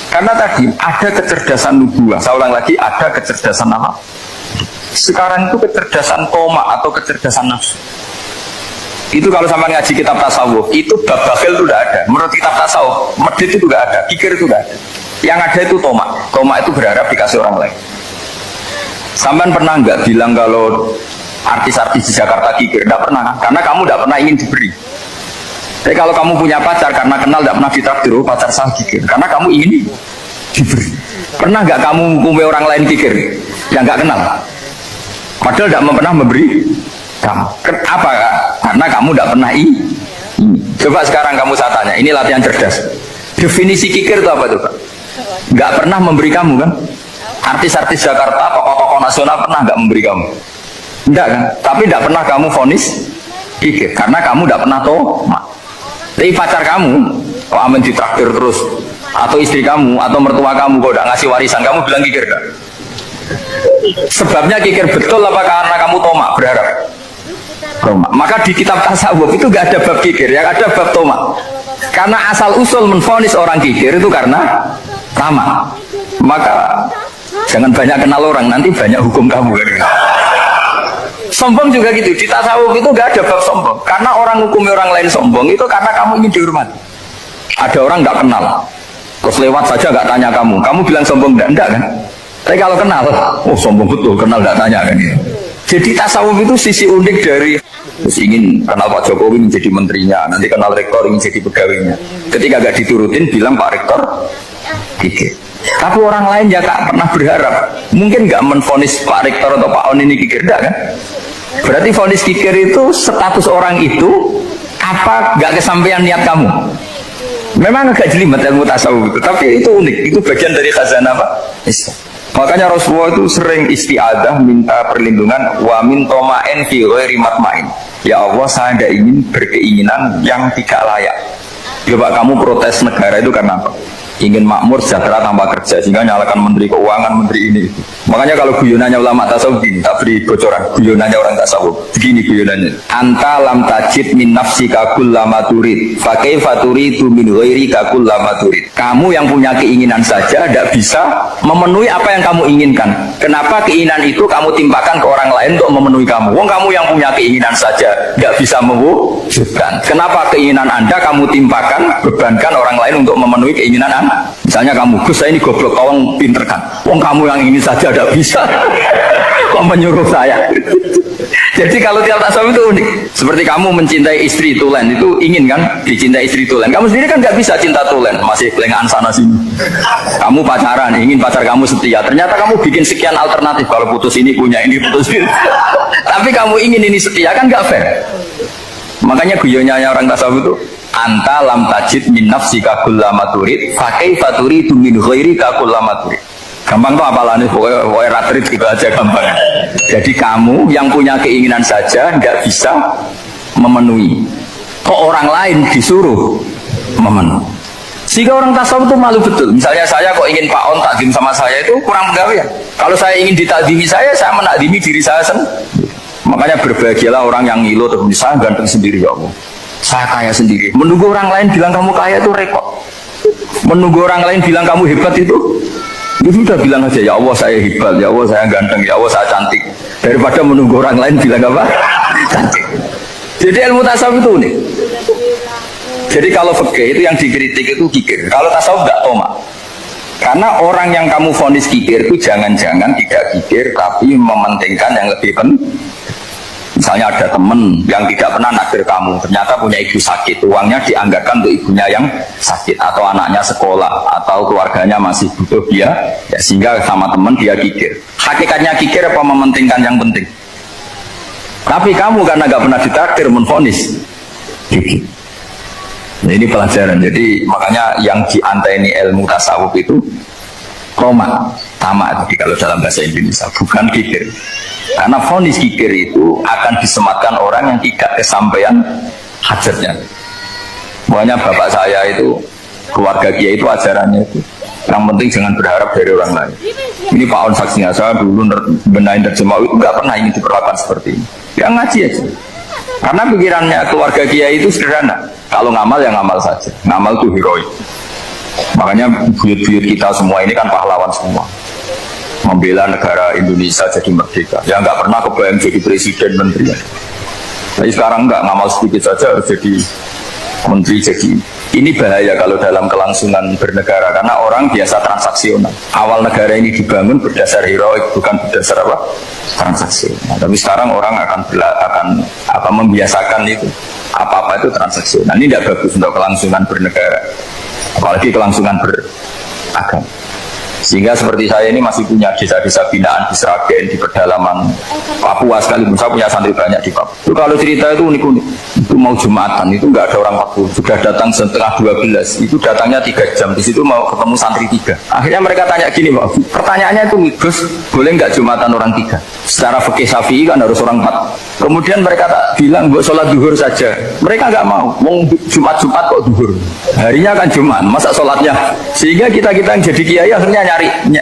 Karena tadi ada kecerdasan nubuah. Saya ulang lagi, ada kecerdasan apa? Sekarang itu kecerdasan toma atau kecerdasan nafsu. Itu kalau sampai ngaji kitab tasawuf, itu bab bakhil itu tidak ada. Menurut kitab tasawuf, medit itu tidak ada, kikir itu tidak ada. Yang ada itu toma. Toma itu berharap dikasih orang lain. Sampai pernah nggak bilang kalau artis-artis di Jakarta kikir? Tidak pernah, karena kamu tidak pernah ingin diberi. Tapi kalau kamu punya pacar, karena kenal tidak pernah ditraktir, pacar saya kikir, karena kamu ingin diberi. Pernah nggak kamu hukumi orang lain kikir yang nggak kenal? Padahal tidak pernah memberi kamu. Apa? Karena kamu tidak pernah Coba sekarang kamu saya tanya, ini latihan cerdas. Definisi kikir itu apa tuh, Pak? Nggak pernah memberi kamu kan? Artis-artis Jakarta, tokoh-tokoh nasional pernah nggak memberi kamu? Enggak kan? Tapi tidak pernah kamu vonis kikir, karena kamu tidak pernah toma. Tapi pacar kamu, kok aman ditraktir terus, atau istri kamu, atau mertua kamu, kok udah ngasih warisan, kamu bilang kikir kan? Sebabnya kikir betul apa karena kamu toma, berharap? Toma. Maka di kitab tasawuf itu gak ada bab kikir, yang ada bab toma. Karena asal usul menvonis orang kikir itu karena tama. Maka jangan banyak kenal orang, nanti banyak hukum kamu. Sombong juga gitu, di tasawuf itu gak ada bab sombong. Karena orang hukumi orang lain sombong itu karena kamu ingin dihormati. Ada orang gak kenal, terus lewat saja gak tanya kamu bilang sombong enggak kan? Tapi kalau kenal, oh sombong betul, kenal gak tanya kan gitu. Jadi tasawuf itu sisi unik dari terus ingin kenal Pak Jokowi menjadi menterinya, nanti kenal rektor ingin jadi pegawainya. Ketika gak diturutin bilang Pak Rektor kikir. Tapi orang lain ya gak pernah berharap. Mungkin gak menvonis Pak Rektor atau Pak On ini kikir, enggak kan? Berarti vonis kikir itu status orang itu apa gak kesampaian niat kamu? Memang agak jelimet ilmu tasawuf itu, tapi itu unik. Itu bagian dari khazanah apa? Islam. Makanya Rasulullah itu sering istiadah minta perlindungan wa min toma'in fi ghairi matma'in. Ya Allah, saya tidak ingin berkeinginan yang tidak layak. Coba kamu protes negara itu karena apa? Ingin makmur sejahtera tanpa kerja, sehingga nyalakan menteri keuangan, menteri ini itu. Makanya kalau guyonannya ulama tasawuf gini, tak beri bocoran, guyonannya orang tasawuf begini guyonannya. Anta lam tajid min nafsika kullama turid fa kaifa turidu min ghairika kullama turid. Kamu yang punya keinginan saja tidak bisa memenuhi apa yang kamu inginkan. Kenapa keinginan itu kamu timpakan ke orang lain untuk memenuhi kamu? Wong kamu yang punya keinginan saja tidak bisa mewujudkan. Kenapa keinginan Anda kamu timpakan, bebankan orang lain untuk memenuhi keinginan Anda? Misalnya kamu, Gus saya ini goblok, kau pinter kan? Wong kamu yang ini saja tidak bisa, kok menyuruh saya? Jadi kalau tiap tasawuf itu unik. Seperti kamu mencintai istri tulen, itu ingin kan dicintai istri tulen. Kamu sendiri kan nggak bisa cinta tulen, masih pelengahan sana sini. Kamu pacaran, ingin pacar kamu setia. Ternyata kamu bikin sekian alternatif. Kalau putus ini punya ini, putus ini. Tapi kamu ingin ini setia kan nggak fair. Makanya guyonnya orang tasawuf itu anta lam tajid min nafsika kullama turid fa kaifa turidu min ghairika kullama turid. Gampang tuh apalane pokoknya ratrit gitu aja gampang. Jadi kamu yang punya keinginan saja nggak bisa memenuhi, kok orang lain disuruh memenuhi. Sehingga orang tasawuf itu malu betul. Misalnya saya kok ingin Pak On takdim sama saya itu kurang pegawaian. Kalau saya ingin ditakdimi saya menakdimi diri saya sendiri. Makanya berbahagialah orang yang ngilu terus saya ganteng sendiri ya Allah, saya kaya sendiri. Menunggu orang lain bilang kamu kaya itu repot. Menunggu orang lain bilang kamu hebat itu sudah bilang aja ya Allah saya hebat, ya Allah saya ganteng, ya Allah saya cantik. Daripada menunggu orang lain bilang apa? Cantik. Jadi ilmu tasawuf itu unik. Jadi kalau fikih itu yang dikritik itu kikir. Kalau tasawuf enggak tomak. Karena orang yang kamu vonis kikir itu jangan-jangan tidak kikir tapi mementingkan yang lebih penting. Misalnya ada teman yang tidak pernah naksir kamu, ternyata punya ibu sakit, uangnya dianggarkan untuk ibunya yang sakit, atau anaknya sekolah, atau keluarganya masih butuh dia, ya sehingga sama teman dia kikir. Hakikatnya kikir apa mementingkan yang penting? Tapi kamu karena gak pernah ditakdir menvonis kikir. Nah, ini pelajaran. Jadi makanya yang dianteni ilmu tasawuf itu tamak. Jadi kalau dalam bahasa Indonesia bukan kikir. Karena vonis kikir itu akan disematkan orang yang tidak kesampaian hajatnya. Makanya bapak saya itu, keluarga Kiai itu ajarannya itu yang penting jangan berharap dari orang lain. Ini Pak On saksinya, saya dulu benahin terjemah itu nggak pernah ingin diperlakukan seperti ini. Ya ngaji aja. Karena pikirannya keluarga Kiai itu sederhana. Kalau ngamal ya ngamal saja. Ngamal itu heroik. Makanya buyut-buyut kita semua ini kan pahlawan semua. Membela negara Indonesia jadi merdeka. Ya nggak pernah kebayang jadi presiden menteri. Tapi sekarang nggak, ngamal sedikit saja harus jadi menteri. Jadi ini bahaya kalau dalam kelangsungan bernegara, karena orang biasa transaksional. Awal negara ini dibangun berdasar heroik, bukan berdasar apa? Transaksional. Tapi sekarang orang akan membiasakan itu. Apa-apa itu transaksional. Ini tidak bagus untuk kelangsungan bernegara. Apalagi kelangsungan beragama. Sehingga seperti saya ini masih punya desa-desa binaan di Sragen, di pedalaman Papua sekalipun. Saya punya santri banyak di Papua. Itu kalau cerita itu unik-unik. Itu mau Jumatan, itu nggak ada orang Papua. Sudah datang setengah 12, itu datangnya 3 jam. Di situ mau ketemu santri 3. Akhirnya mereka tanya gini, Pak. Pertanyaannya itu, Gus, boleh nggak Jumatan orang 3? Secara fikih Syafi'i kan harus orang 4. Kemudian mereka tak bilang, buat sholat duhur saja. Mereka nggak mau. Mau Jumat-Jumat kok duhur. Harinya kan Jumat, masa sholatnya? Sehingga kita yang jadi kiai akhirnya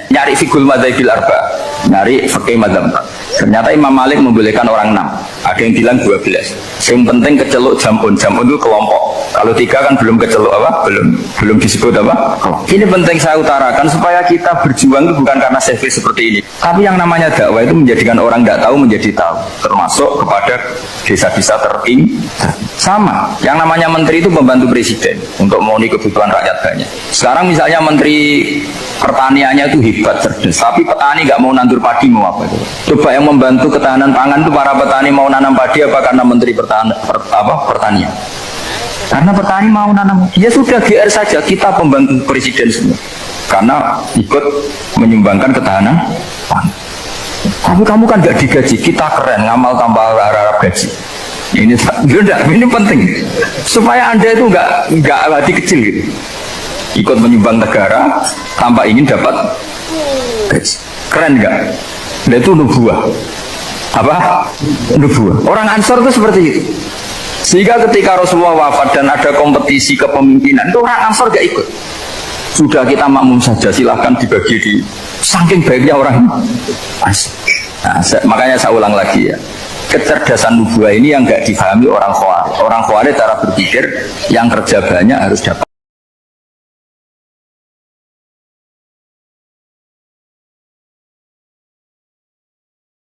nyari fikul madzhabil arba, nyari fikih madzhab. Ternyata Imam Malik membolehkan orang 6, ada yang bilang 12. Yang penting keceluk jamun itu kelompok. Kalau 3 kan belum keceluk apa? Belum disebut apa? Ini penting saya utarakan supaya kita berjuang itu bukan karena selfie seperti ini. Tapi yang namanya dakwah itu menjadikan orang tidak tahu menjadi tahu, termasuk kepada desa-desa tertinggi. Sama, yang namanya menteri itu pembantu presiden untuk memenuhi kebutuhan rakyat banyak. Sekarang misalnya menteri pertaniannya itu hebat, cerdas, tapi petani nggak mau nandur padi, mau apa itu? Coba yang membantu ketahanan pangan itu para petani mau nanam padi apa karena menteri pertanian? Karena petani mau nanam, ya sudah GR saja, kita pembantu presiden semua. Karena ikut menyumbangkan ketahanan pangan. Tapi kamu kan nggak digaji, kita keren, ngamal tambah harap gaji. Ini penting supaya Anda itu nggak hati kecil gitu. Ikut menyumbang negara tanpa ingin dapat gaji. Keren nggak? Nah, itu nubuah. Apa? Nubuah. Orang Ansor itu seperti itu. Sehingga ketika Rasulullah wafat dan ada kompetisi kepemimpinan, itu orang Ansor gak ikut. Sudah kita makmum saja, silahkan dibagi di saking baiknya orang Ansor. Nah, makanya saya ulang lagi ya. Kecerdasan nubuah ini yang nggak dipahami orang Khawarij. Orang Khawarij cara berpikir yang kerja banyak harus dapat